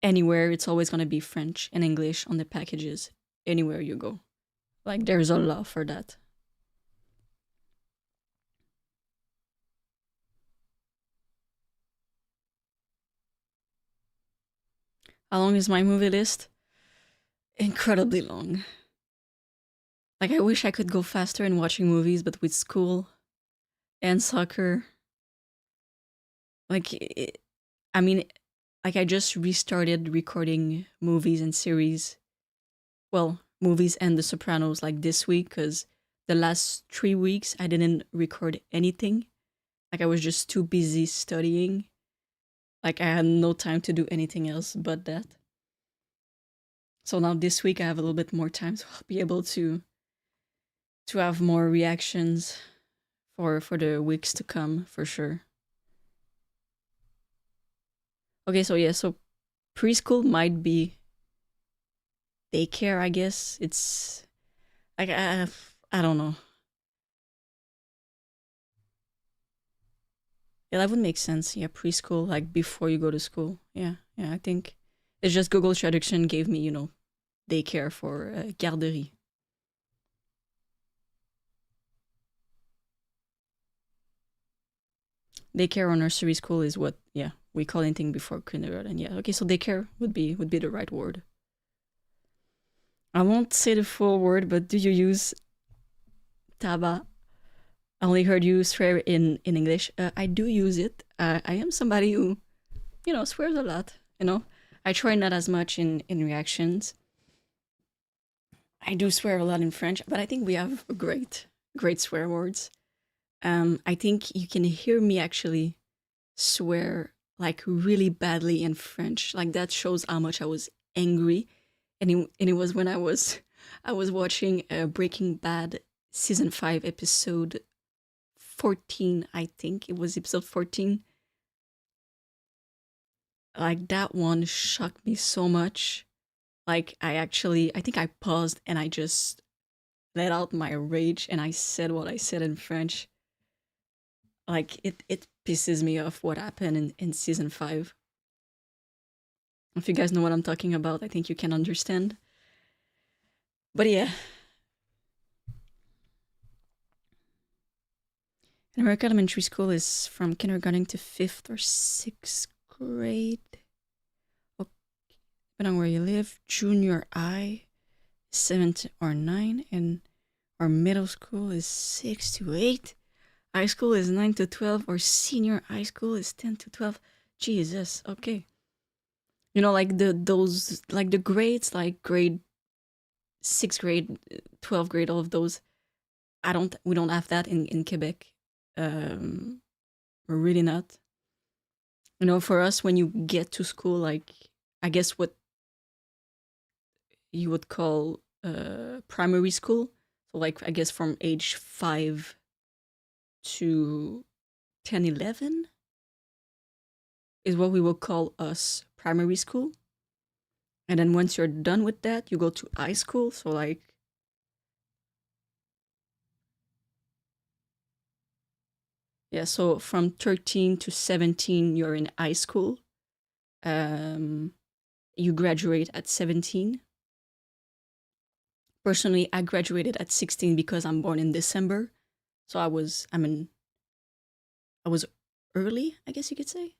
anywhere, it's always gonna be French and English on the packages, anywhere you go. Like there's a law for that. How long is my movie list? Incredibly long. Like I wish I could go faster in watching movies, but with school and soccer, like I mean, like I just restarted recording movies and series. Well, movies and The Sopranos like this week because the last 3 weeks I didn't record anything. Like I was just too busy studying. Like I had no time to do anything else but that. So now this week I have a little bit more time, so I'll be able to have more reactions for the weeks to come for sure. Okay, so yeah, preschool might be daycare, I guess. Like I don't know. Yeah, that would make sense. Yeah, preschool, like before you go to school. Yeah, yeah. I think it's just Google Traduction gave me, daycare for garderie. Daycare or nursery school is what, yeah, we call anything before kindergarten. Yeah, okay. So daycare would be the right word. I won't say the full word, but do you use taba? I only heard you swear in English. I do use it. I am somebody who, swears a lot. I try not as much in reactions. I do swear a lot in French, but I think we have great swear words. I think you can hear me actually swear like really badly in French. Like that shows how much I was angry, and it was when I was watching Breaking Bad season 5 episode 14. I think it was episode 14. Like that one shocked me so much. Like I think I paused and I just let out my rage and I said what I said in French. Like it pisses me off what happened in season 5. If you guys know what I'm talking about, I think you can understand. But yeah, in America, elementary school is from kindergarten to 5th or 6th grade. Okay, depending on where you live. Junior high, 7 or 9, and our middle school is 6 to 8. High school is 9 to 12, or senior high school is 10 to 12. Jesus, okay. Like the grades, like grade 6th grade, 12th grade, all of those. We don't have that in Quebec. Um, we're really not. For us, when you get to school, like I guess what you would call primary school. So like I guess from age 5 to 10, 11 is what we will call us primary school. And then once you're done with that, you go to high school. So like yeah, so from 13 to 17, you're in high school. Um, you graduate at 17. Personally, I graduated at 16 because I'm born in December. So I was early, I guess you could say.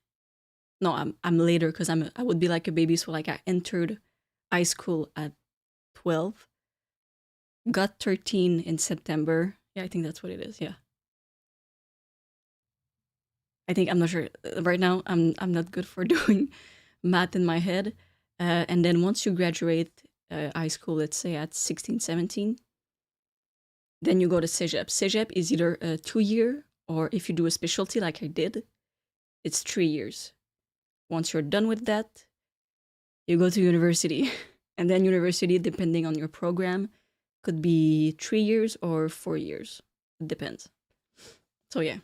No, I'm later because I would be like a baby. So like I entered high school at 12, got 13 in September. Yeah, I think that's what it is. Yeah. I think I'm not sure right now. I'm not good for doing math in my head. And then once you graduate high school, let's say at 16, 17, then you go to Cégep. Cégep is either a 2 year, or if you do a specialty like I did, it's 3 years. Once you're done with that, you go to university. And then university, depending on your program, could be 3 years or 4 years. It depends. So yeah.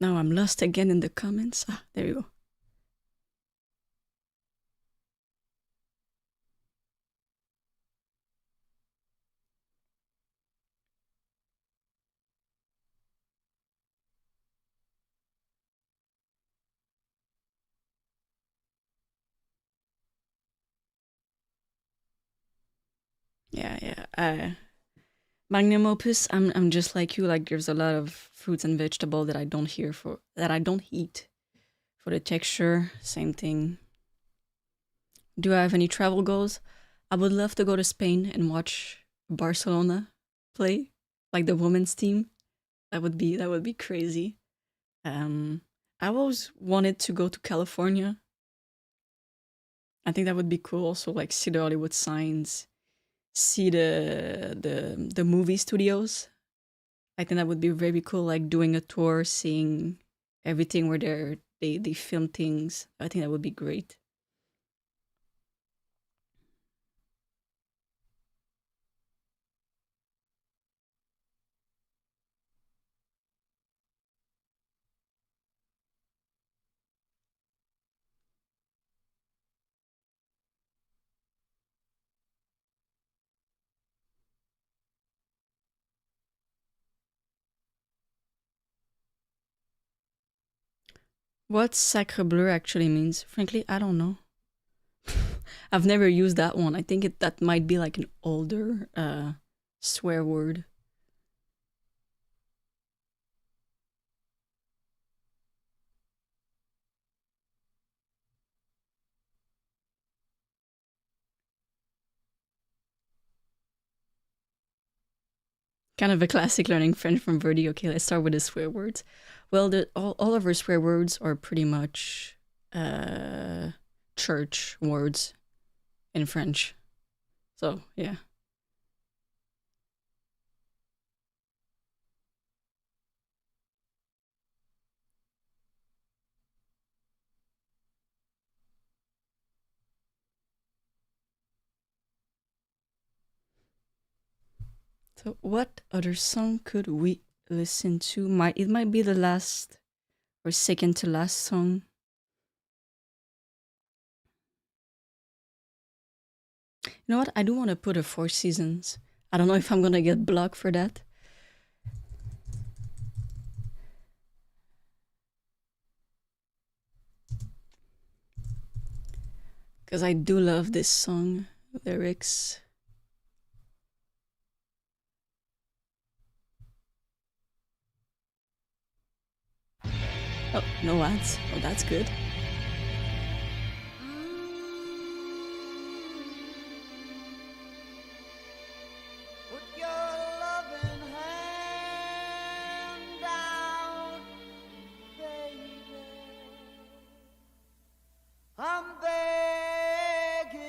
Now I'm lost again in the comments. There you go. Yeah, yeah. Magnum opus. I'm just like you. Like there's a lot of fruits and vegetables that I don't eat for the texture. Same thing. Do I have any travel goals? I would love to go to Spain and watch Barcelona play, like the women's team. That would be crazy. Um, I always wanted to go to California. I think that would be cool. Also, like see the Hollywood signs, see the movie studios. I think that would be very cool. Like doing a tour, seeing everything where they film things. I think that would be great. What sacre bleu actually means? Frankly, I don't know. I've never used that one. I think that might be like an older swear word. Kind of a classic learning French from Verdi. Okay, let's start with the swear words. Well, all of our swear words are pretty much church words in French. So, yeah. So, what other song could we listen to? It might be the last or second to last song. You know what? I do want to put a Four Seasons. I don't know if I'm gonna get blocked for that. Because I do love this song lyrics. Oh, no ads. Oh, that's good. Put your loving hand out, baby. I'm begging.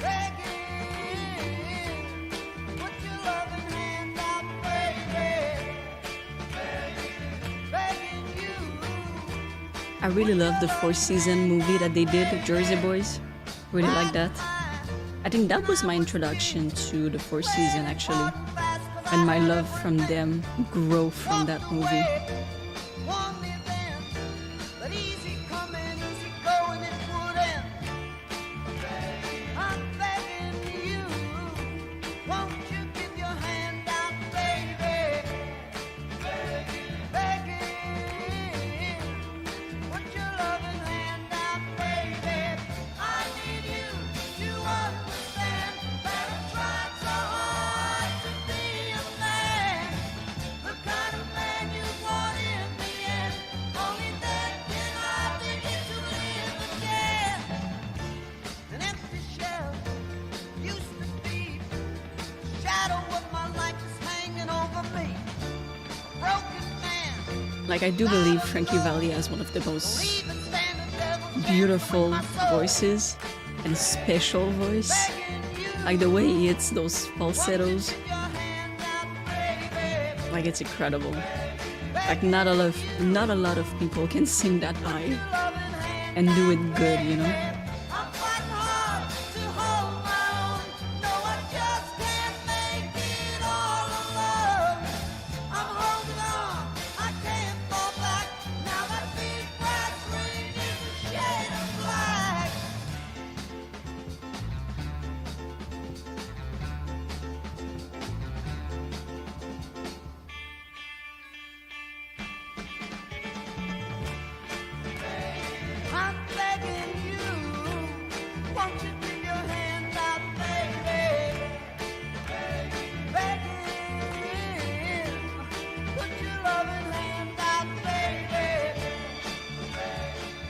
Begging. Put your loving hand out, baby. Begging you. I really love the Four Season movie that they did, Jersey Boys. Really like that. I think that was my introduction to the Four Season actually. And my love from them grew from that movie. One event, but easy coming, easy going, it would end. I'm begging you, won't you give your hand out, baby? Begging, put your loving hand out, baby. I need you to understand that I tried so hard to be a man, the kind of man you want in the end. Only then can I begin to live again. An empty shell used to be the shadow of my life is hanging over me. A broken man, Like I do believe Frankie Valli has one of the most leaving standing devil beautiful voices and special voice. Like the way he hits those falsettos, your hand out, baby. like it's incredible. Like not a lot of people can sing that high and do it good, you know? I'm fighting hard to hold my own. No, I just can't make it all alone. I'm holding on, I can't fall back. Now that big bright screen is a shade of black. I'm begging you, won't you give your hand out, baby? Begging, put your loving hand out, baby.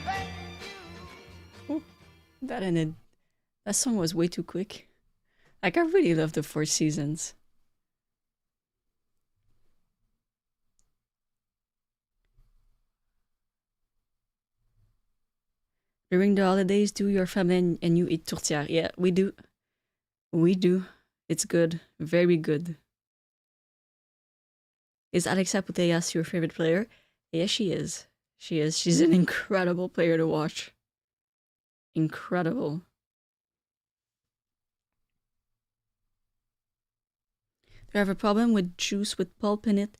Begging you. Ooh, that ended. That song was way too quick. Like I really love the Four Seasons. During the holidays, do your family and you eat tourtière? Yeah, we do. We do. It's good. Very good. Is Alexa Putellas your favorite player? Yes, she is. She is. She's an incredible player to watch. Incredible. Do you have a problem with juice with pulp in it?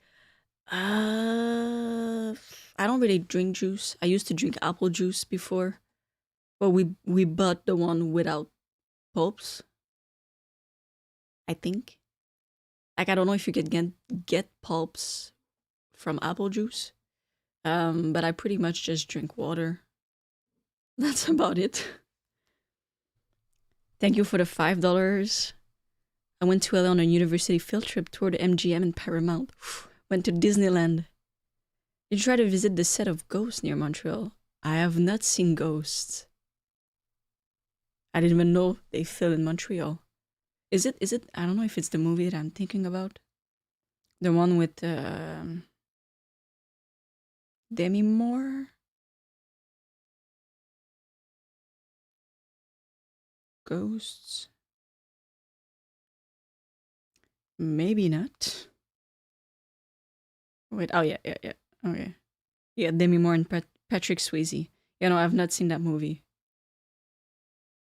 I don't really drink juice. I used to drink apple juice before. But we bought the one without pulps. I think. Like I don't know if you could get pulps from apple juice. But I pretty much just drink water. That's about it. Thank you for the $5. I went to LA on a university field trip, toured MGM and Paramount. Went to Disneyland. Did you try to visit the set of Ghosts near Montreal? I have not seen Ghosts. I didn't even know they film in Montreal. Is it? I don't know if it's the movie that I'm thinking about. The one with Demi Moore? Ghosts? Maybe not. Wait, oh yeah. Okay. Yeah, Demi Moore and Patrick Swayze. You know, I've not seen that movie.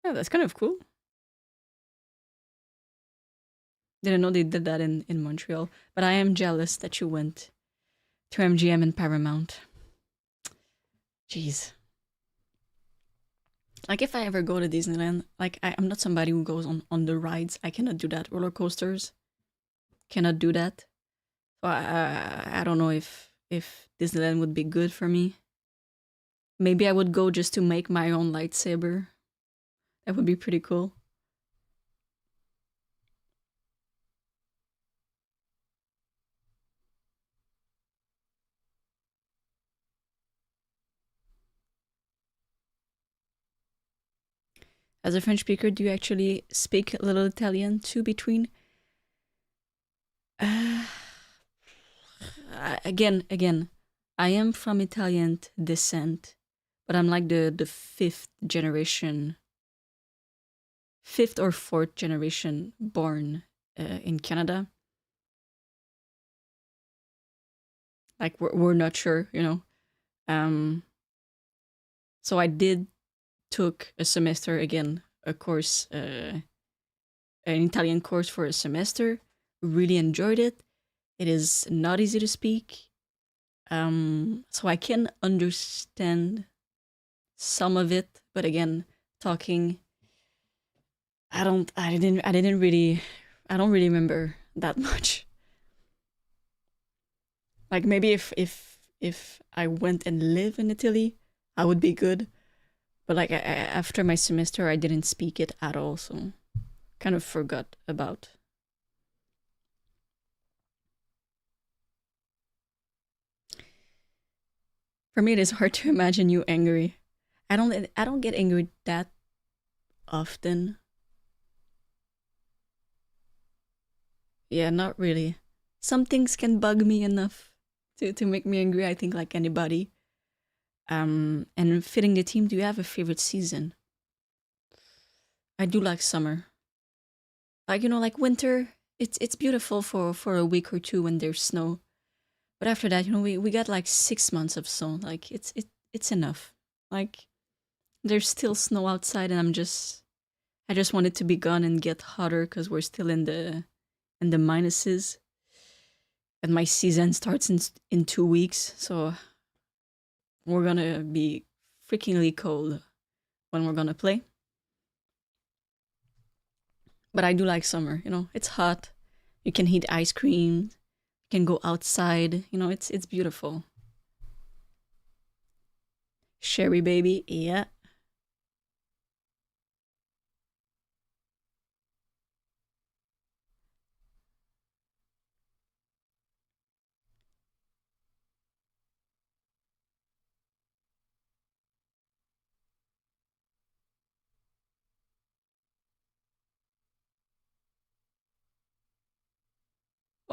Yeah, that's kind of cool. Didn't know they did that in Montreal. But I am jealous that you went to MGM and Paramount. Jeez. Like if I ever go to Disneyland, like I'm not somebody who goes on the rides. I cannot do that. Roller coasters. Cannot do that. So I don't know if Disneyland would be good for me. Maybe I would go just to make my own lightsaber. That would be pretty cool. As a French speaker, do you actually speak a little Italian too between? Again, I am from Italian descent, but I'm like the fifth or fourth generation born in Canada. Like we're not sure, you know. So I did took a semester again, a course, an Italian course for a semester. Really enjoyed it. It is not easy to speak. So I can understand some of it, but again, talking, I don't really remember that much. Like maybe if I went and live in Italy, I would be good. But like after my semester, I didn't speak it at all, so kind of forgot about. For me, it is hard to imagine you angry. I don't get angry that often. Yeah, not really. Some things can bug me enough to make me angry, I think, like anybody. And fitting the team, do you have a favorite season? I do like summer. Like, you know, like winter, it's beautiful for a week or two when there's snow. But after that, you know, we got like 6 months of snow. Like it's enough. Like there's still snow outside and I just want it to be gone and get hotter because we're still in the minuses. And my season starts in 2 weeks, so we're gonna be freakingly cold when we're gonna play. But I do like summer, you know, it's hot. You can eat ice cream, you can go outside, you know, it's beautiful. Sherry baby, yeah.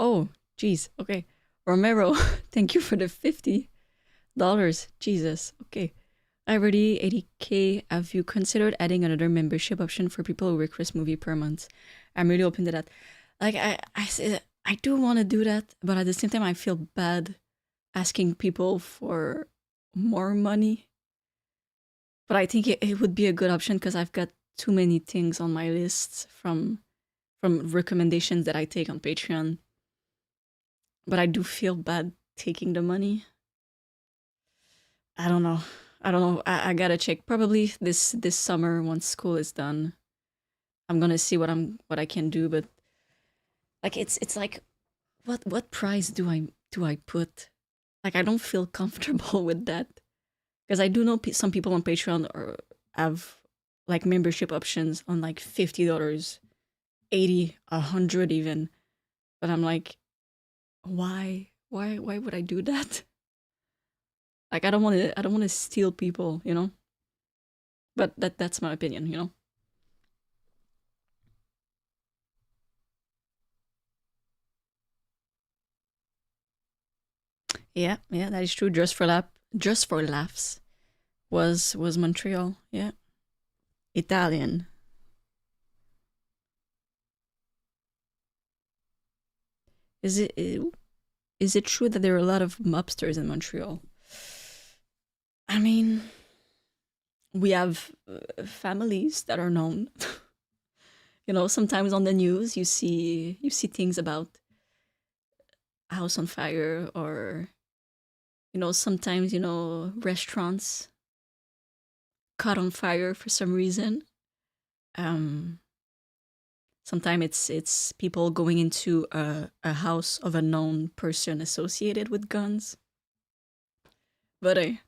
Oh, geez, okay. Romero, thank you for the $50. Jesus, okay. I already 80K. Have you considered adding another membership option for people who request movie per month? I'm really open to that. Like I do want to do that, but at the same time I feel bad asking people for more money. But I think it would be a good option because I've got too many things on my list from recommendations that I take on Patreon. But I do feel bad taking the money. I don't know. I gotta check. Probably this summer once school is done. I'm gonna see what I can do, but Like it's like what price do I put? Like I don't feel comfortable with that because I do know some people on Patreon have like membership options on like $50, 80, 100 even. But I'm like, why would I do that? Like I don't want to steal people, you know? But that's my opinion, you know? Yeah, yeah, that is true. Just for laughs was Montreal. Yeah. Italian. Is it is it true that there are a lot of mobsters in Montreal? I mean, we have families that are known. You know, sometimes on the news you see things about house on fire, or sometimes restaurants caught on fire for some reason. Um, Sometimes it's people going into a house of a known person associated with guns. But I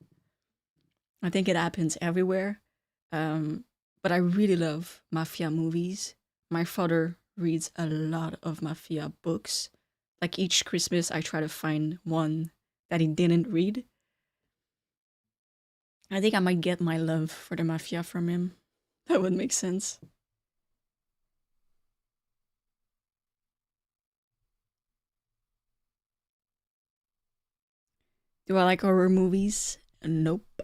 think it happens everywhere. Um, but I really love mafia movies. My father reads a lot of mafia books. Like each Christmas, I try to find one that he didn't read. I think I might get my love for the mafia from him. That would make sense. Do I like horror movies? Nope.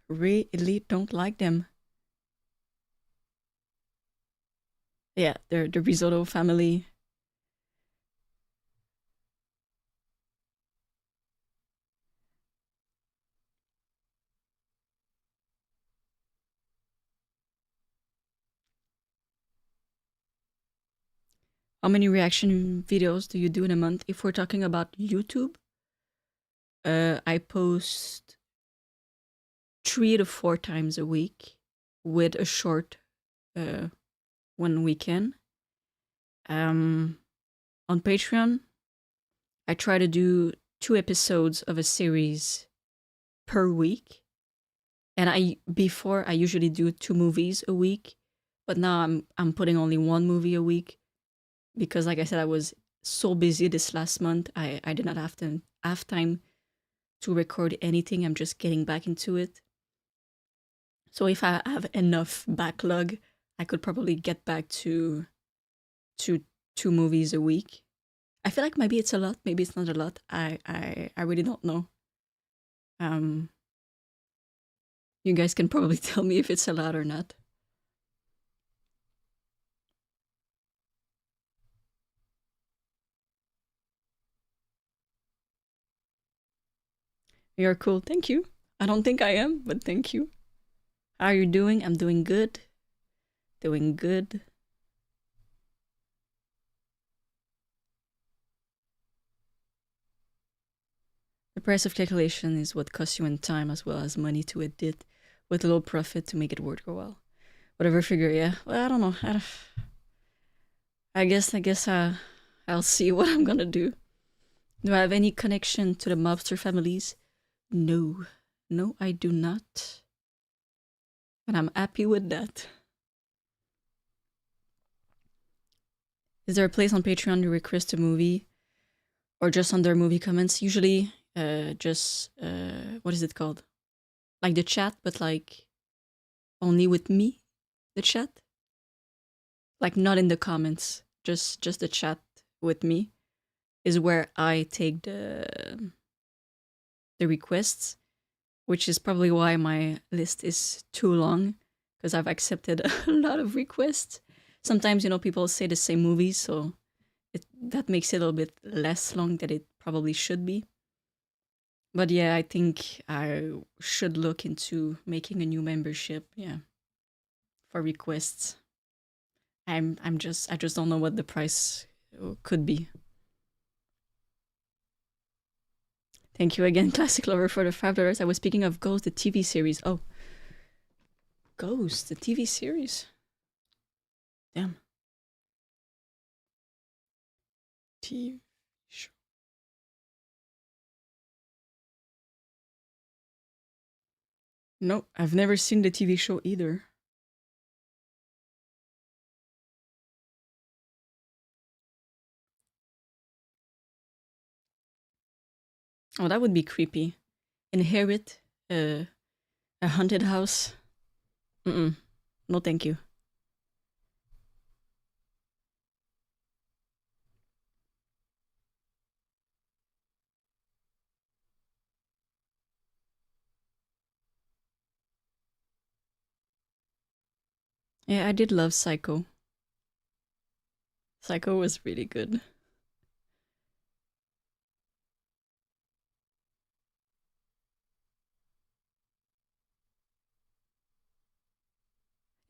Really don't like them. Yeah, they're the risotto family. How many reaction videos do you do in a month? If we're talking about YouTube, I post 3 to 4 times a week with a short uh, one weekend. Um, on Patreon, I try to do 2 episodes of a series per week. And I usually do 2 movies a week, but now I'm putting only 1 movie a week because, like I said, I was so busy this last month. I did not have time to record anything. I'm just getting back into it. So if I have enough backlog, I could probably get back to 2 movies a week. I feel like maybe it's a lot, maybe it's not a lot. I really don't know. Um, you guys can probably tell me if it's a lot or not. You're cool. Thank you. I don't think I am, but thank you. How are you doing? I'm doing good. Doing good. The price of calculation is what costs you in time as well as money to edit with a little profit to make it worth your while. Whatever figure, yeah. Well, I don't know. I guess I'll see what I'm gonna do. Do I have any connection to the mobster families? No. No, I do not. And I'm happy with that. Is there a place on Patreon to request a movie? Or just under movie comments? Usually, just, what is it called? Like the chat, but like only with me? The chat? Like not in the comments, just the chat with me is where I take the requests, which is probably why my list is too long because I've accepted a lot of requests. Sometimes people say the same movies, so that makes it a little bit less long than it probably should be. But yeah, I think I should look into making a new membership, yeah, for requests. I just don't know what the price could be. Thank you again, Classic Lover, for the $5. I was speaking of Ghost, the TV series. Oh, Ghost, the TV series. Damn. TV show. No, I've never seen the TV show either. Oh, that would be creepy. Inherit a haunted house. Mm-mm. No, thank you. Yeah, I did love Psycho. Psycho was really good.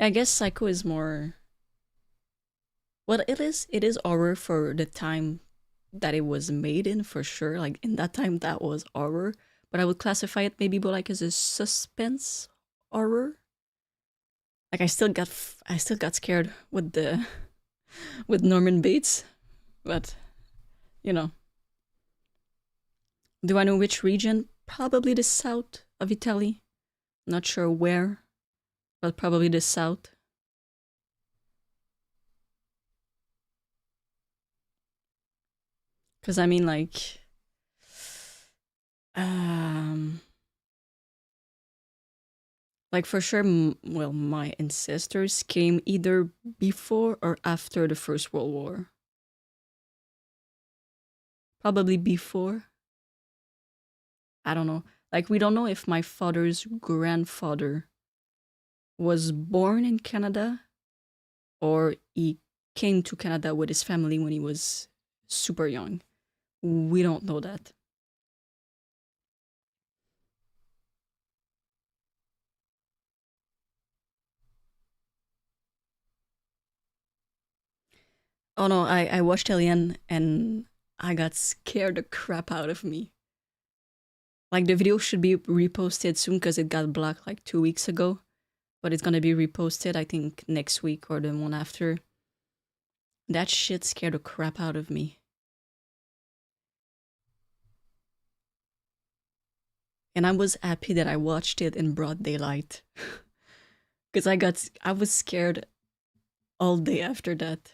I guess Psycho is more. Well, it is horror for the time that it was made in, for sure. Like in that time, that was horror. But I would classify it maybe more like as a suspense horror. Like I still got scared with the with Norman Bates, but you know, do I know which region? Probably the south of Italy. Not sure where, but probably the south. Because I mean, um, like for sure, well, my ancestors came either before or after the First World War. Probably before. I don't know. Like, we don't know if my father's grandfather was born in Canada or he came to Canada with his family when he was super young. We don't know that. Oh no, I watched Alien and I got scared the crap out of me. Like the video should be reposted soon because it got blocked like 2 weeks ago. But it's gonna be reposted, I think, next week or the one after. That shit scared the crap out of me. And I was happy that I watched it in broad daylight. Because I was scared all day after that.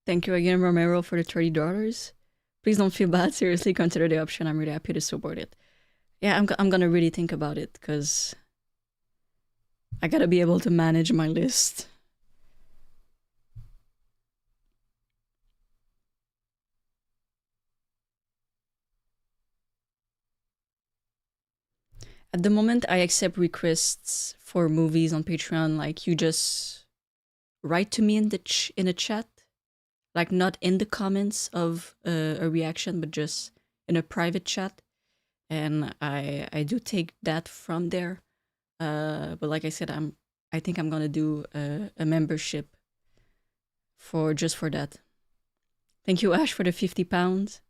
Thank you again, Romero, for the $30. Please don't feel bad. Seriously, consider the option. I'm really happy to support it. Yeah, I'm gonna really think about it because I gotta be able to manage my list. At the moment, I accept requests for movies on Patreon. Like you just write to me in the in a chat, like not in the comments of a reaction, but just in a private chat, and I do take that from there. But like I said, I think I'm gonna do a membership for just for that. Thank you, Ash, for the £50.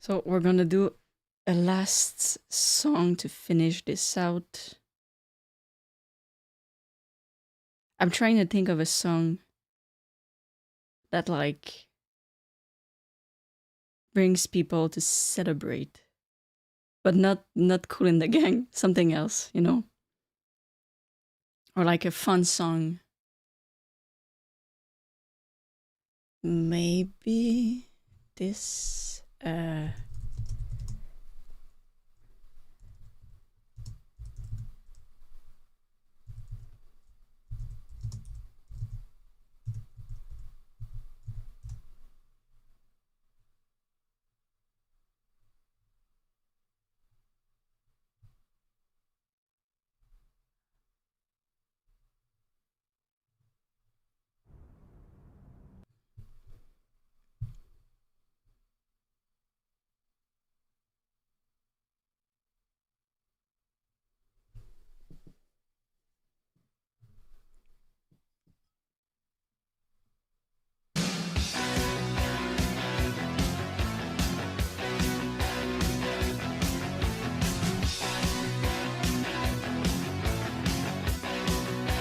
So we're gonna do a last song to finish this out. I'm trying to think of a song that like brings people to celebrate, but not Cool in the Gang, something else, you know, or like a fun song. Maybe this.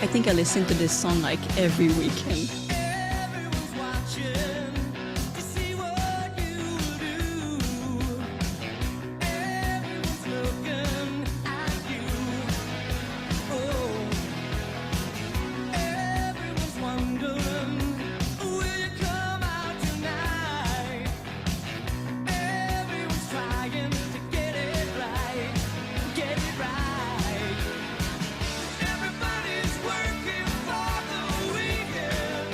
I think I listen to this song like every weekend. Everyone's watching to see what you do. Everyone's looking at you. Oh, everyone's wondering, will you come out tonight? Everyone's trying to get it right, get it right. Everybody's working for the weekend.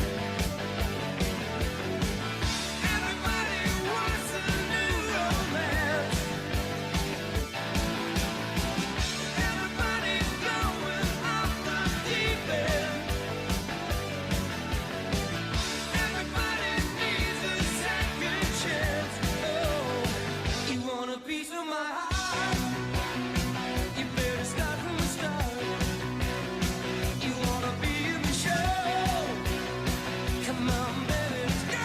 Everybody wants a new romance. Everybody's going off the deep end. Everybody needs a second chance. Oh, you want a piece of my heart? You better start from the start. You wanna be in the show? Come on, baby, let's go.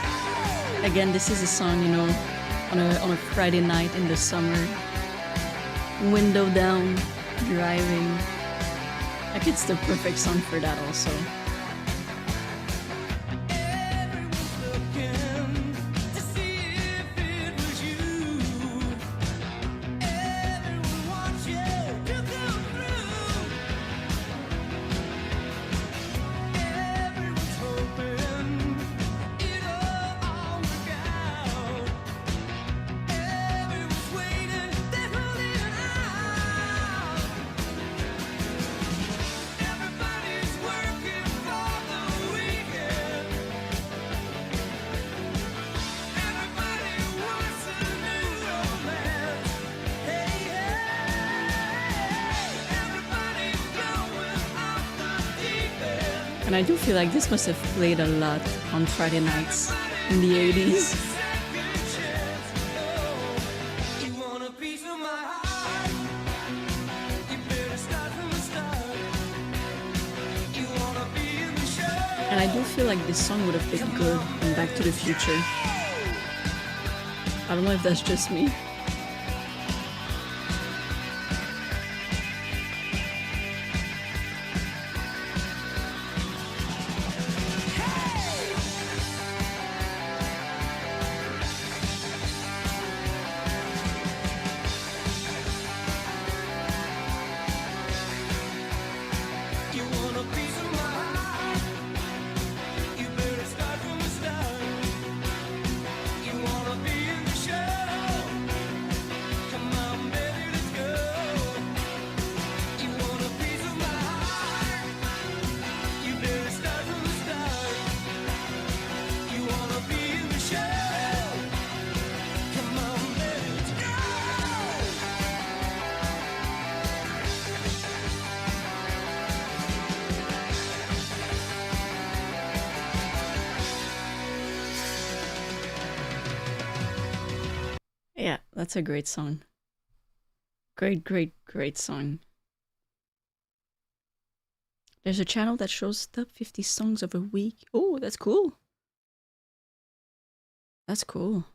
Again, this is a song, you know, on a Friday night in the summer, window down, driving. Like it's the perfect song for that also. Everyone's looking to see if it was you. Everyone wants you to come through. Everyone's hoping it'll all work out. Everyone's waiting, they're holding out. Everybody's working for the weekend. Everybody wants a new romance. Hey, hey, everybody's going off the deep end. And I do feel like this must have played a lot on Friday nights in the 80s. Second chance. Oh, you want a piece of my heart? You better start from the start. You wanna be in the show? And I do feel like this song would have been good in Back to the Future. I don't know if that's just me. You want a piece of my heart? You better start from the start. You wanna be in the show? Come on, baby, let's go. You want a piece of my heart? You better start from the start. You wanna be in the show? Come on, baby, let's go. Yeah, that's a great song. Great, great, great song. There's a channel that shows top 50 songs of a week. Oh, that's cool. That's cool.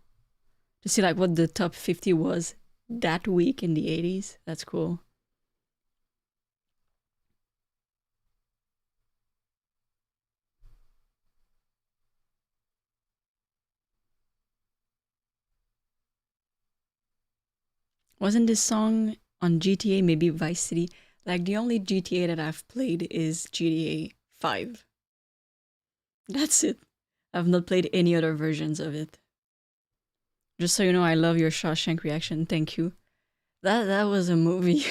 To see like what the top 50 was that week in the 80s. That's cool. Wasn't this song on GTA, maybe Vice City? Like the only GTA that I've played is GTA 5. That's it. I've not played any other versions of it. Just so you know, I love your Shawshank reaction. Thank you. That was a movie.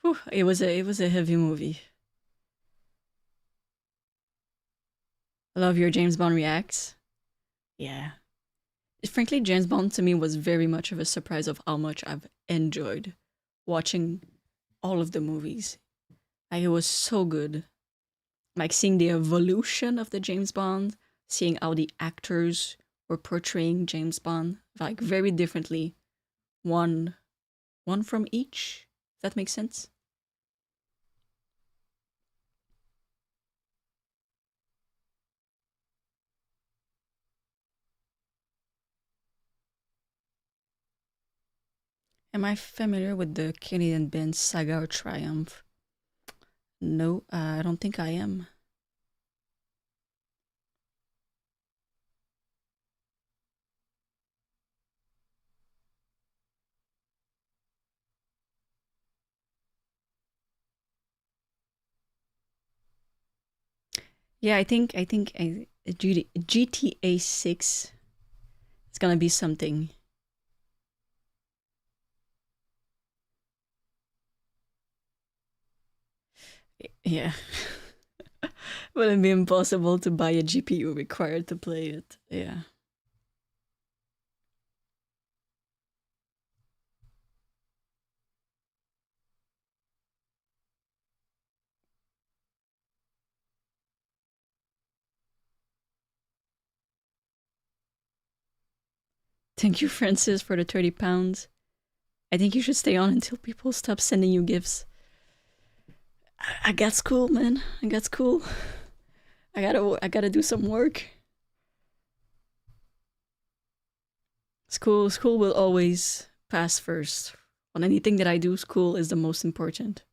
Whew, it was a heavy movie. I love your James Bond reacts. Yeah. Frankly, James Bond to me was very much of a surprise of how much I've enjoyed watching all of the movies. Like it was so good. Like seeing the evolution of the James Bond, seeing how the actors were portraying James Bond like very differently. One from each. If that makes sense. Am I familiar with the Canadian band Saga or Triumph? No, I don't think I am. Yeah, I think GTA 6 is gonna be something. Yeah. Wouldn't be impossible to buy a GPU required to play it. Yeah. Thank you, Francis, for the 30 pounds. I think you should stay on until people stop sending you gifts. I got school, man. I got school. I gotta do some work. School will always pass first. On anything that I do, school is the most important.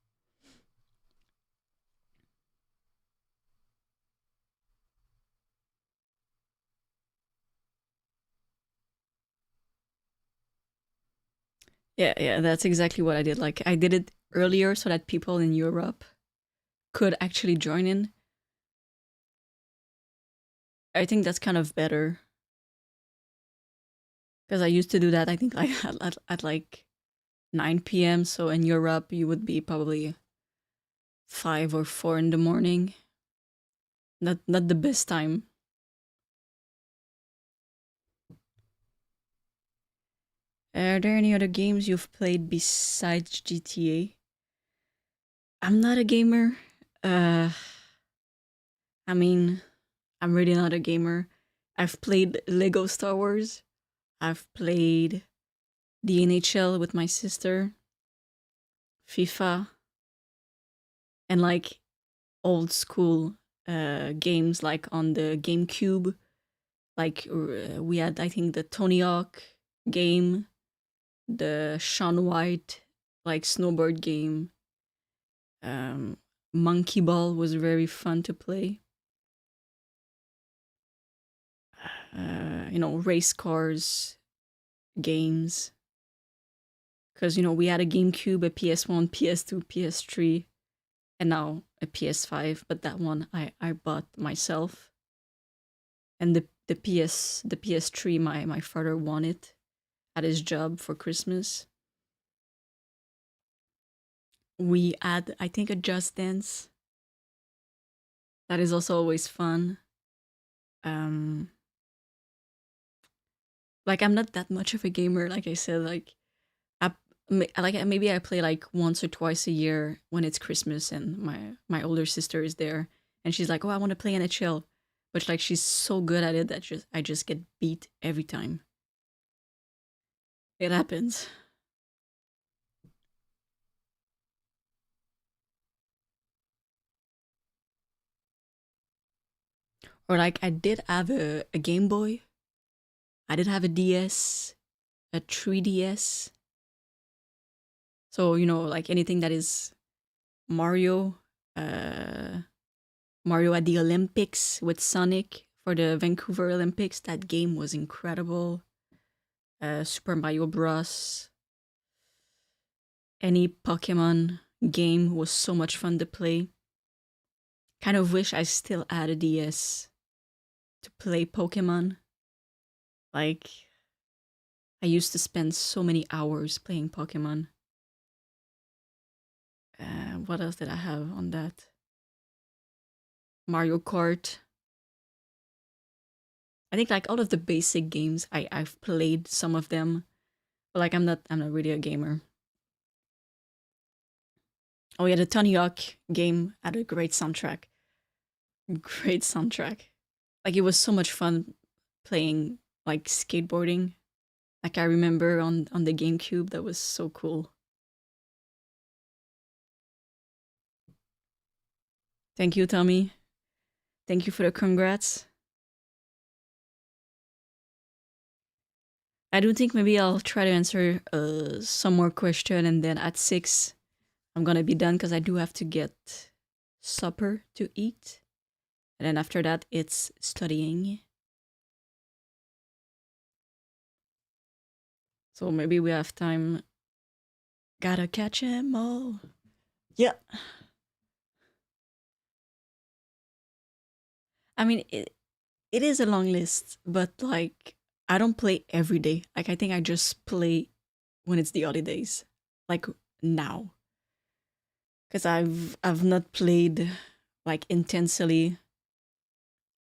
Yeah, that's exactly what I did. Like I did it earlier so that people in Europe could actually join in. I think that's kind of better because I used to do that. I think like at like 9 p.m. So in Europe, you would be probably 5 or 4 in the morning. Not the best time. Are there any other games you've played besides GTA? I'm not a gamer. Uh, I mean, I'm really not a gamer. I've played Lego Star Wars. I've played the NHL with my sister, FIFA, and like old school games like on the GameCube. Like we had, I think, the Tony Hawk game, the Sean White like snowboard game. Um, Monkey Ball was very fun to play. Race cars games. Because, we had a GameCube, a PS1, PS2, PS3, and now a PS5. But that one I bought myself. And the PS3, my father won it at his job for Christmas. We had, I think, a Just Dance. That is also always fun. Um, like I'm not that much of a gamer, like I said. Like maybe I play like once or twice a year when it's Christmas and my older sister is there and she's like, "Oh, I want to play NHL," but like she's so good at it that I just get beat every time. It happens. Or like I did have a Game Boy. I did have a DS, a 3DS. So, like anything that is Mario, uh Mario at the Olympics with Sonic for the Vancouver Olympics. That game was incredible. Super Mario Bros. Any Pokemon game was so much fun to play. Kind of wish I still had a DS to play Pokemon. Like, I used to spend so many hours playing Pokemon. What else did I have on that? Mario Kart. I think like all of the basic games I've played some of them, but like I'm not really a gamer. Oh yeah, the Tony Hawk game had a great soundtrack. Great soundtrack. Like it was so much fun playing like skateboarding. Like I remember on the GameCube, that was so cool. Thank you, Tommy. Thank you for the congrats. I do think maybe I'll try to answer some more question and then at 6 I'm gonna be done because I do have to get supper to eat. And then after that, it's studying. So maybe we have time. Gotta catch 'em all. Yeah. I mean, it is a long list, but like, I don't play every day. Like, I think I just play when it's the holidays, like now. Because I've not played like intensely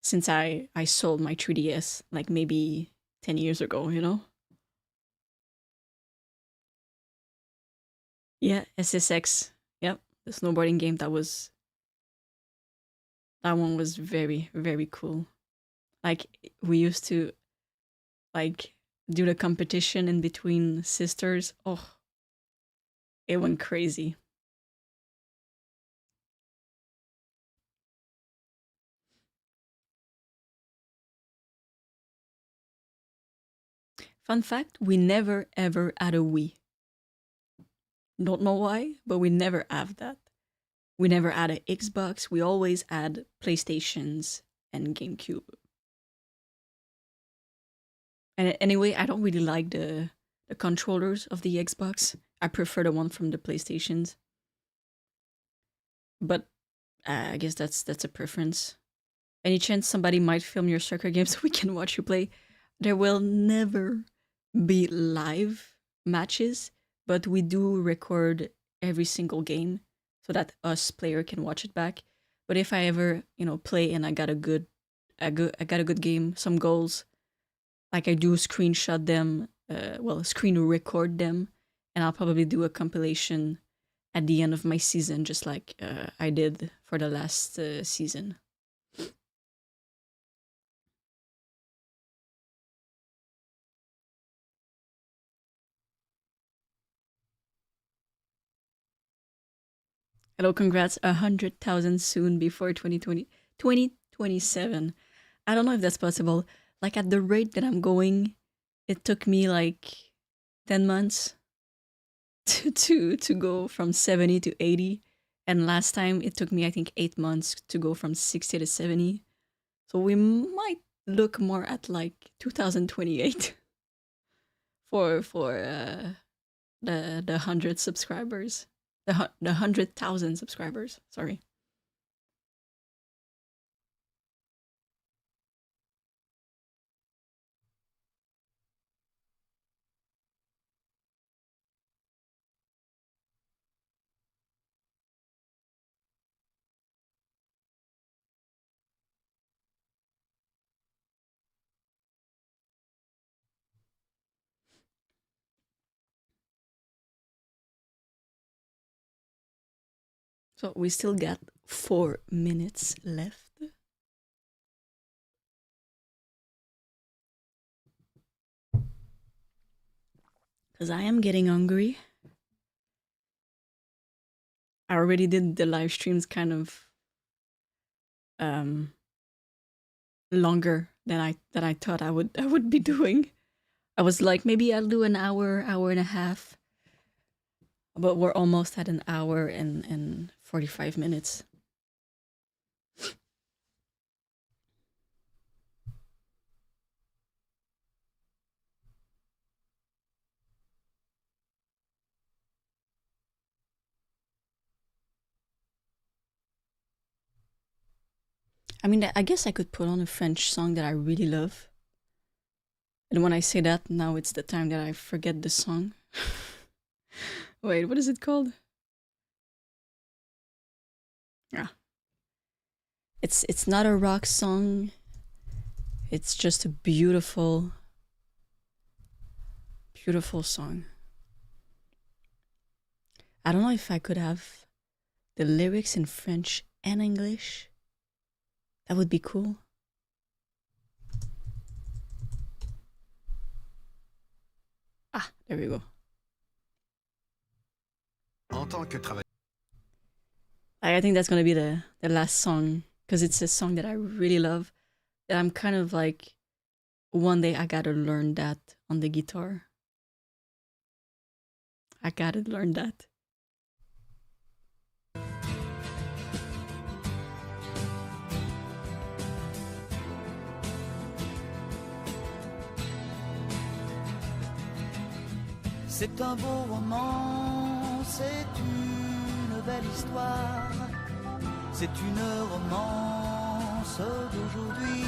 since I sold my 3DS, like maybe 10 years ago, you know? Yeah, SSX. Yep, the snowboarding game that one was very, very cool. Like we used to like do the competition in between sisters. Oh, it went crazy. Fun fact, we never ever had a Wii. Don't know why, but we never have that. We never had an Xbox. We always had PlayStations and GameCube. And anyway, I don't really like the controllers of the Xbox. I prefer the one from the PlayStations. But I guess that's a preference. Any chance somebody might film your soccer game so we can watch you play? There will never be live matches, but we do record every single game so that us player can watch it back. But if I ever, play and I got I got a good game, some goals, like I do screenshot them, screen record them, and I'll probably do a compilation at the end of my season, just like I did for the last season. Hello, congrats, 100,000 soon before 2027. I don't know if that's possible. Like at the rate that I'm going, it took me like 10 months to go from 70 to 80. And last time it took me, I think, 8 months to go from 60 to 70. So we might look more at like 2028 for the 100 subscribers. The 100,000 subscribers. Sorry. So we still got 4 minutes left. Because I am getting hungry. I already did the live streams kind of longer than I thought I would be doing. I was like, maybe I'll do an hour, hour and a half. But we're almost at an hour and 45 minutes. I mean, I guess I could put on a French song that I really love. And when I say that, now it's the time that I forget the song. Wait, what is it called? Yeah. It's not a rock song. It's just a beautiful, beautiful song. I don't know if I could have the lyrics in French and English. That would be cool. Ah, there we go. I think that's gonna be the last song because it's a song that I really love. That I'm kind of like, one day I gotta learn that on the guitar. I gotta learn that. C'est un beau roman, c'est une belle histoire, c'est une romance d'aujourd'hui.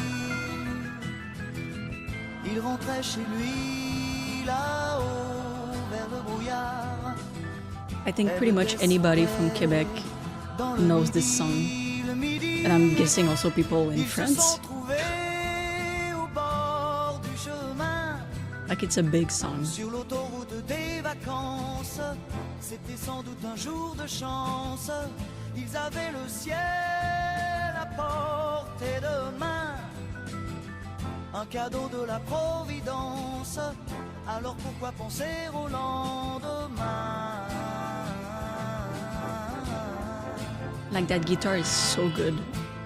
Il rentrait chez lui là-haut vers le brouillard. I think pretty much anybody from Quebec knows this song. And I'm guessing also people in France. Like it's a big song. Sur l'autoroute des vacances, c'était sans doute un jour de chance. Ils avaient le ciel à portée de main, un cadeau de la Providence. Alors pourquoi penser au lendemain? Like that guitar is so good.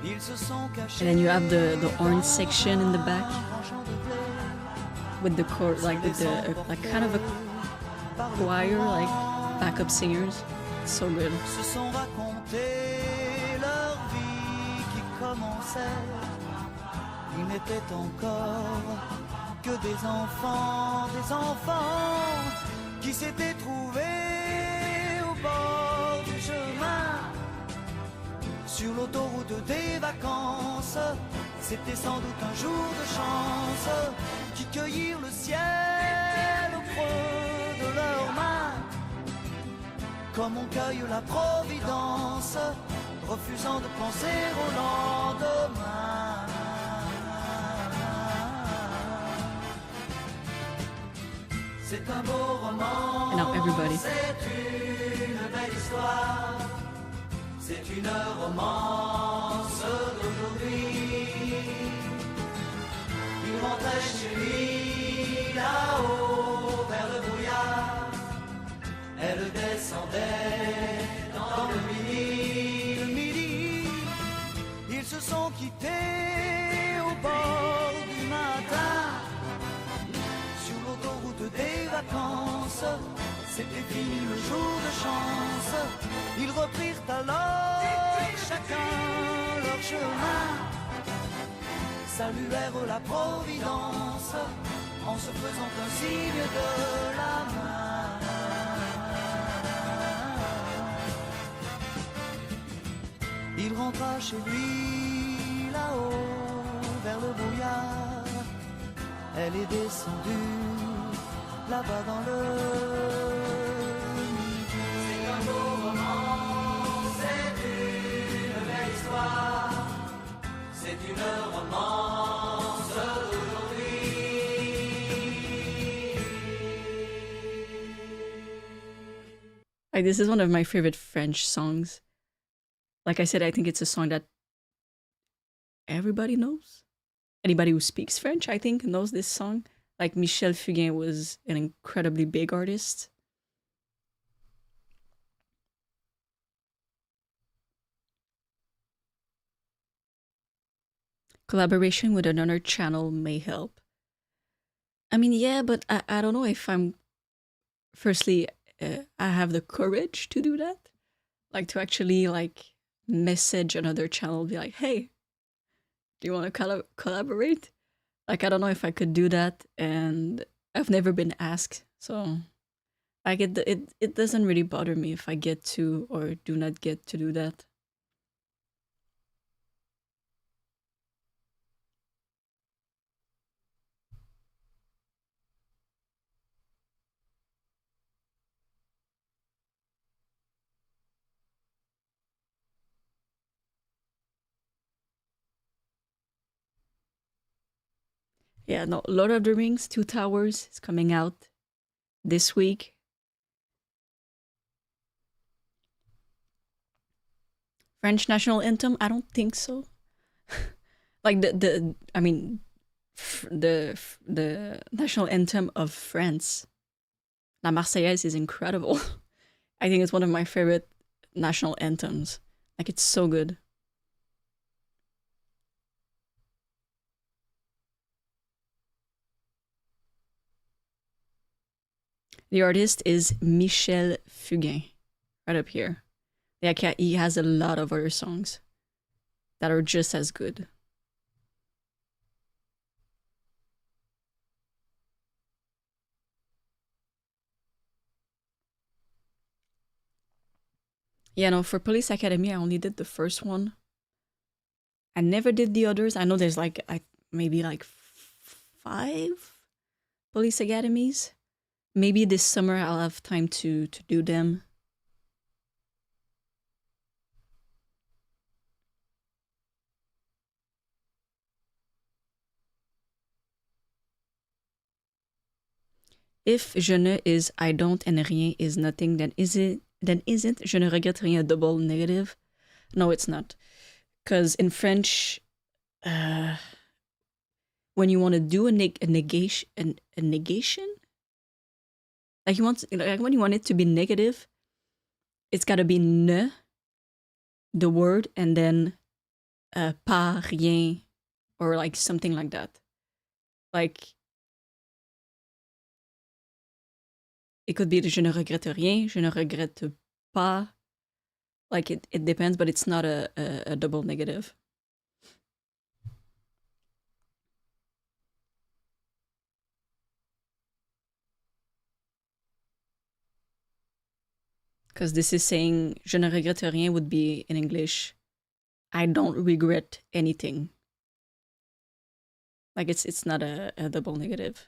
Ils se sont cachés. And then you have the horn section in the back with the chord, like with the like kind of a choir, like backup singers. It's so good. Se sont racontés leur vie qui commençait. Ils n'étaient encore que des enfants qui s'étaient trouvés au bord du chemin. Sur l'autoroute des vacances, c'était sans doute un jour de chance, qui cueillirent le ciel au creux de leurs mains, comme on cueille la Providence, refusant de penser au lendemain. C'est un beau roman, And now everybody. c'est une belle histoire, c'est une romance d'aujourd'hui. Il rentrait chez lui là-haut vers le brouillard, elle descendait dans le midi. Ils se sont quittés au bord du matin. Sur l'autoroute des vacances, c'était fini le jour de chance. Ils reprirent alors chacun leur chemin, saluèrent la Providence en se faisant un signe de la main. Il rentra chez lui là-haut vers le brouillard. Elle est descendue là-bas dans le midi. C'est un beau roman, c'est une belle histoire, c'est une romance d'aujourd'hui. Like this is one of my favorite French songs. Like I said, I think it's a song that everybody knows. Anybody who speaks French, I think, knows this song. Like Michel Fugain was an incredibly big artist. Collaboration with another channel may help. I mean, yeah, but I don't know if I'm... Firstly, I have the courage to do that. Like to actually like message another channel, be like, hey, do you want to collaborate? Like, I don't know if I could do that, and I've never been asked, so I get it doesn't really bother me if I get to or do not get to do that. Yeah, no, Lord of the Rings, Two Towers is coming out this week. French national anthem? I don't think so. Like the national anthem of France, La Marseillaise, is incredible. I think it's one of my favorite national anthems. Like it's so good. The artist is Michel Fugain, right up here. Like, yeah, he has a lot of other songs that are just as good. Yeah, no, for Police Academy, I only did the first one. I never did the others. I know there's like maybe like five Police Academies. Maybe this summer I'll have time to do them. If je ne is I don't and rien is nothing, then isn't je ne regrette rien double negative? No, it's not. Because in French, when you want to do a negation, like when you want it to be negative, it's got to be ne, the word, and then pas rien, or like something like that. Like it could be je ne regrette rien, je ne regrette pas. Like it depends, but it's not a double negative. Because this is saying je ne regrette rien would be in English, I don't regret anything. Like it's not a double negative.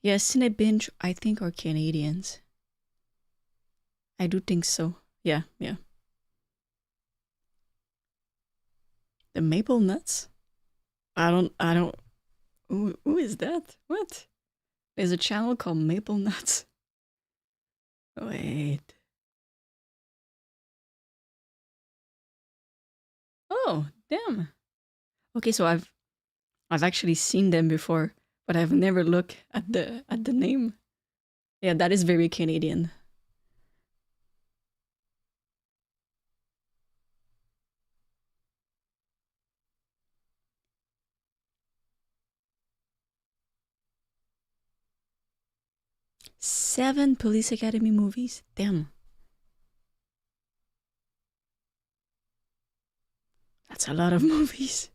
Yeah, Cine Binge, I think, are Canadians. I do think so. Yeah, yeah. The Maple Nuts? I don't. Who is that? What? There's a channel called Maple Nuts. Wait. Oh, damn. Okay, so I've actually seen them before, but I've never looked at the name. Yeah, that is very Canadian. Seven Police Academy movies? Damn. That's a lot of movies.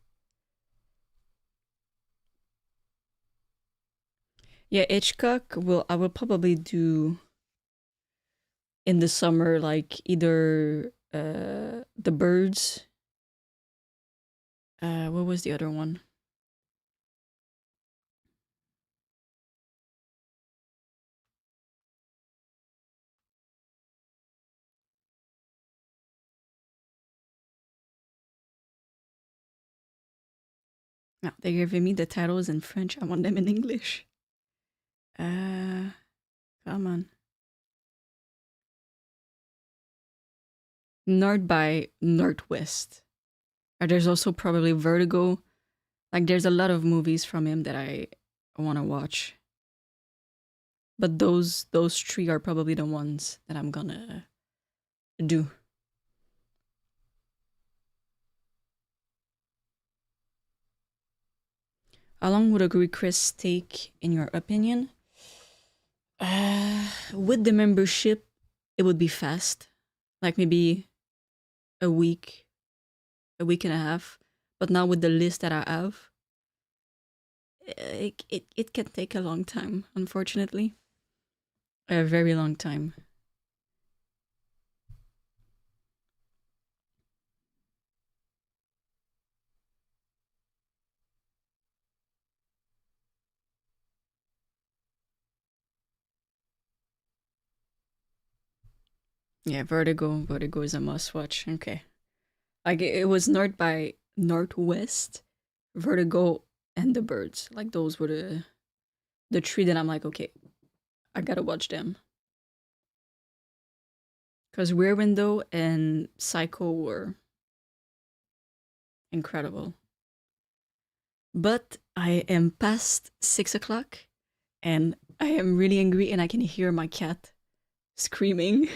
Yeah, Hitchcock I will probably do in the summer, like either The Birds. What was the other one? No, they're giving me the titles in French. I want them in English. Come on. North by Northwest. There's also probably Vertigo. Like there's a lot of movies from him that I want to watch. But those three are probably the ones that I'm gonna do. How long would a request take, in your opinion? With the membership, it would be fast, like maybe a week and a half. But now with the list that I have, it can take a long time, unfortunately. A very long time. Yeah, Vertigo. Vertigo is a must watch. Okay. Like it was North by Northwest, Vertigo, and The Birds. Like those were the three that I'm like, okay, I gotta watch them. Because Rear Window and Psycho were incredible. But I am past 6 o'clock and I am really angry and I can hear my cat screaming.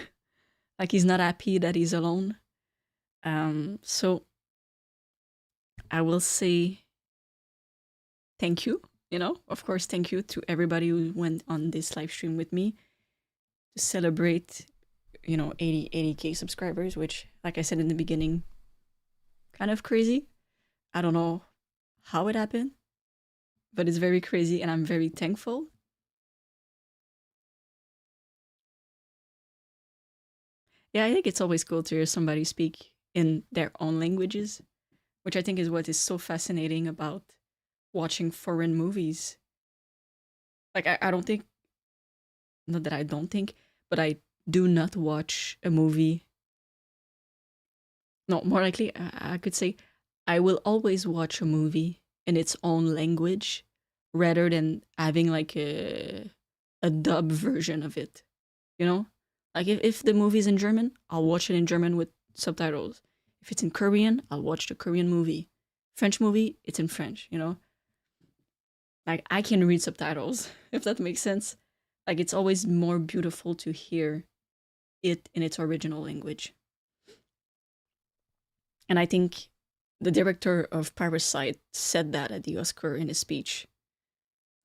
Like he's not happy that he's alone. So I will say thank you. Of course, thank you to everybody who went on this live stream with me to celebrate, 80K subscribers, which, like I said in the beginning, kind of crazy. I don't know how it happened, but it's very crazy and I'm very thankful. Yeah, I think it's always cool to hear somebody speak in their own languages, which I think is what is so fascinating about watching foreign movies. Like, I don't think, not that I don't think, but I do not watch a movie. No, more likely, I could say I will always watch a movie in its own language rather than having like a dub version of it. You know? Like if the movie's in German, I'll watch it in German with subtitles. If it's in Korean, I'll watch the Korean movie. French movie, it's in French, Like I can read subtitles, if that makes sense. Like it's always more beautiful to hear it in its original language. And I think the director of Parasite said that at the Oscar in his speech.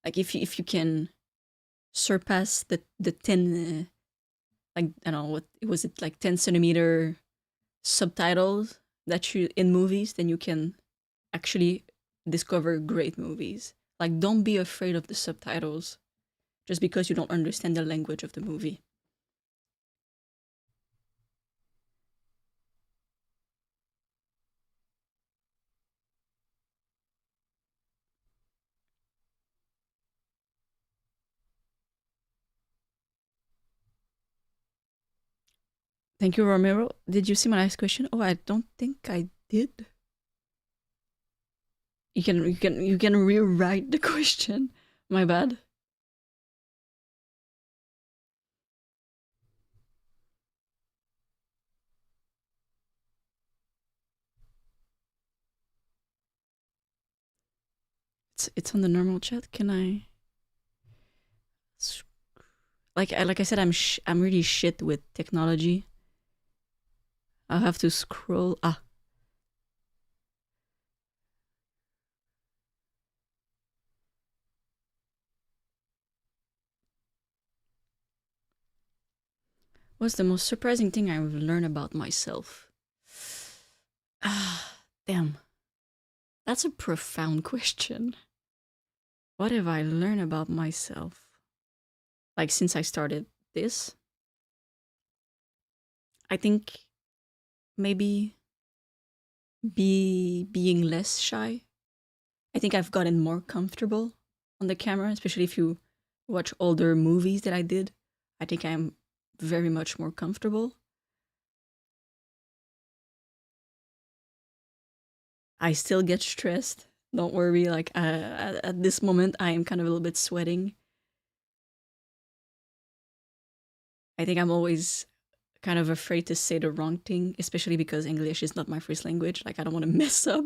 Like if you can surpass the 10 like I don't know what was it, like 10 centimeter subtitles that you in movies, then you can actually discover great movies. Like don't be afraid of the subtitles just because you don't understand the language of the movie. Thank you, Romero. Did you see my last question? Oh, I don't think I did. You can rewrite the question. My bad. It's on the normal chat. Can I? Like I said, I'm really shit with technology. I'll have to scroll. What's the most surprising thing I've learned about myself? Damn. That's a profound question. What have I learned about myself? Like since I started this? I think maybe being less shy. I think I've gotten more comfortable on the camera, especially if you watch older movies that I did. I think I'm very much more comfortable. I still get stressed. Don't worry, like at this moment, I am kind of a little bit sweating. I think I'm always kind of afraid to say the wrong thing, especially because English is not my first language. Like, I don't want to mess up.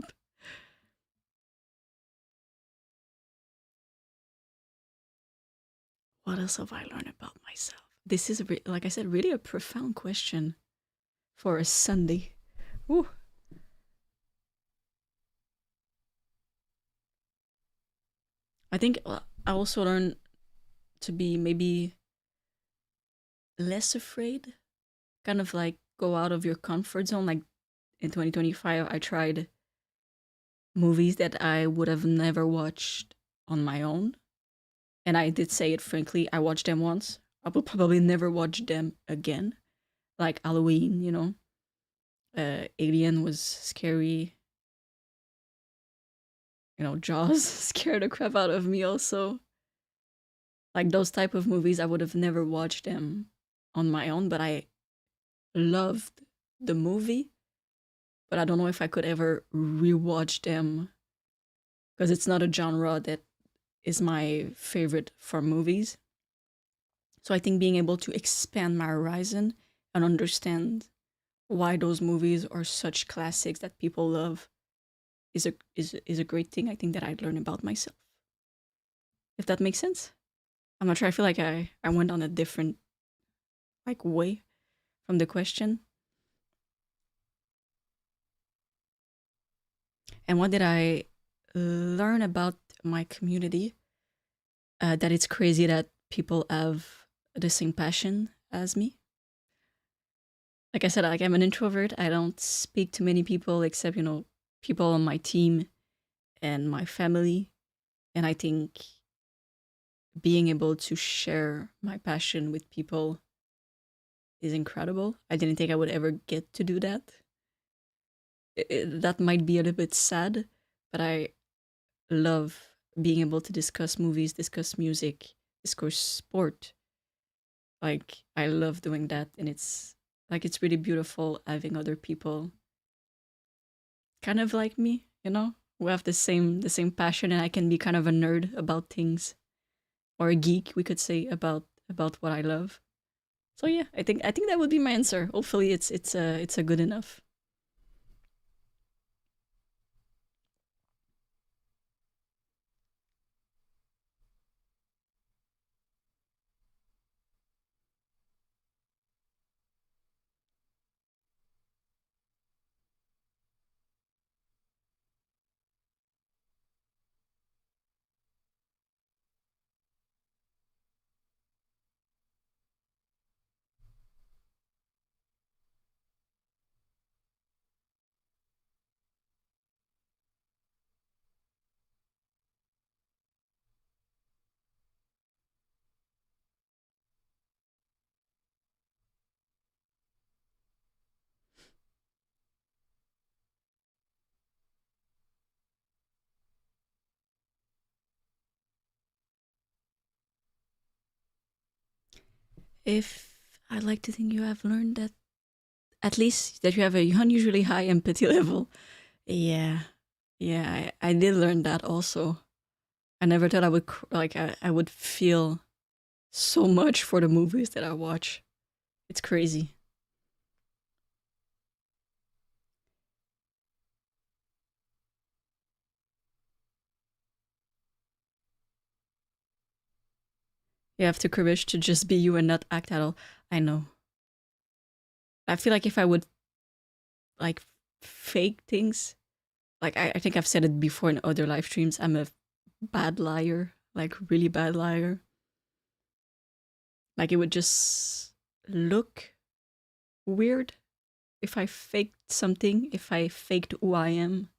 What else have I learned about myself? This is, like I said, really a profound question for a Sunday. Ooh. I think I also learned to be maybe less afraid, kind of like go out of your comfort zone. Like in 2025, I tried movies that I would have never watched on my own. And I did say it frankly, I watched them once. I will probably never watch them again. Like Halloween, Alien was scary. Jaws scared the crap out of me also. Like those type of movies, I would have never watched them on my own, but I loved the movie. But I don't know if I could ever rewatch them because it's not a genre that is my favorite for movies. So I think being able to expand my horizon and understand why those movies are such classics that people love is a great thing. I think that I'd learn about myself. If that makes sense. I'm not sure. I feel like I went on a different way. from the question. And what did I learn about my community? That it's crazy that people have the same passion as me. Like I said, like I'm an introvert. I don't speak to many people except, people on my team and my family. And I think being able to share my passion with people is incredible. I didn't think I would ever get to do that. That might be a little bit sad, but I love being able to discuss movies, discuss music, discuss sport. Like I love doing that, and it's really beautiful having other people kind of like me, who have the same passion, and I can be kind of a nerd about things, or a geek, we could say, about what I love. So yeah, I think that would be my answer. Hopefully, it's a good enough. If I'd like to think you have learned that at least that you have a unusually high empathy level. Yeah, yeah, I did learn that also. I never thought I would I would feel so much for the movies that I watch. It's crazy. You have the courage to just be you and not act at all. I know. I feel like if I would like fake things, like I think I've said it before in other live streams, I'm a bad liar, like really bad liar. Like it would just look weird if I faked something, if I faked who I am.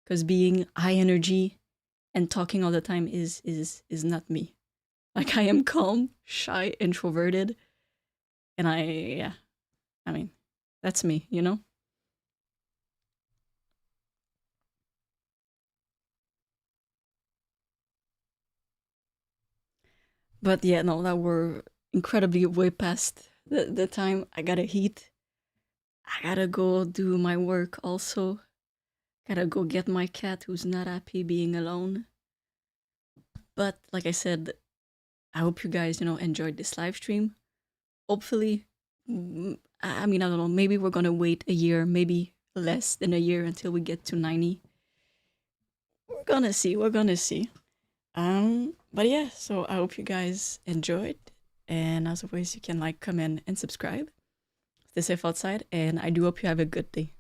Because being high energy and talking all the time is not me. Like I am calm, shy, introverted, and yeah, I mean, that's me. But yeah, no, that we're incredibly way past the time. I gotta eat. I gotta go do my work also. Gotta go get my cat who's not happy being alone. But like I said, I hope you guys, enjoyed this live stream. Hopefully, I mean, I don't know, maybe we're gonna wait a year, maybe less than a year until we get to 90. We're gonna see. But yeah, so I hope you guys enjoyed. And as always, you can like, comment, and subscribe. Stay safe outside, and I do hope you have a good day.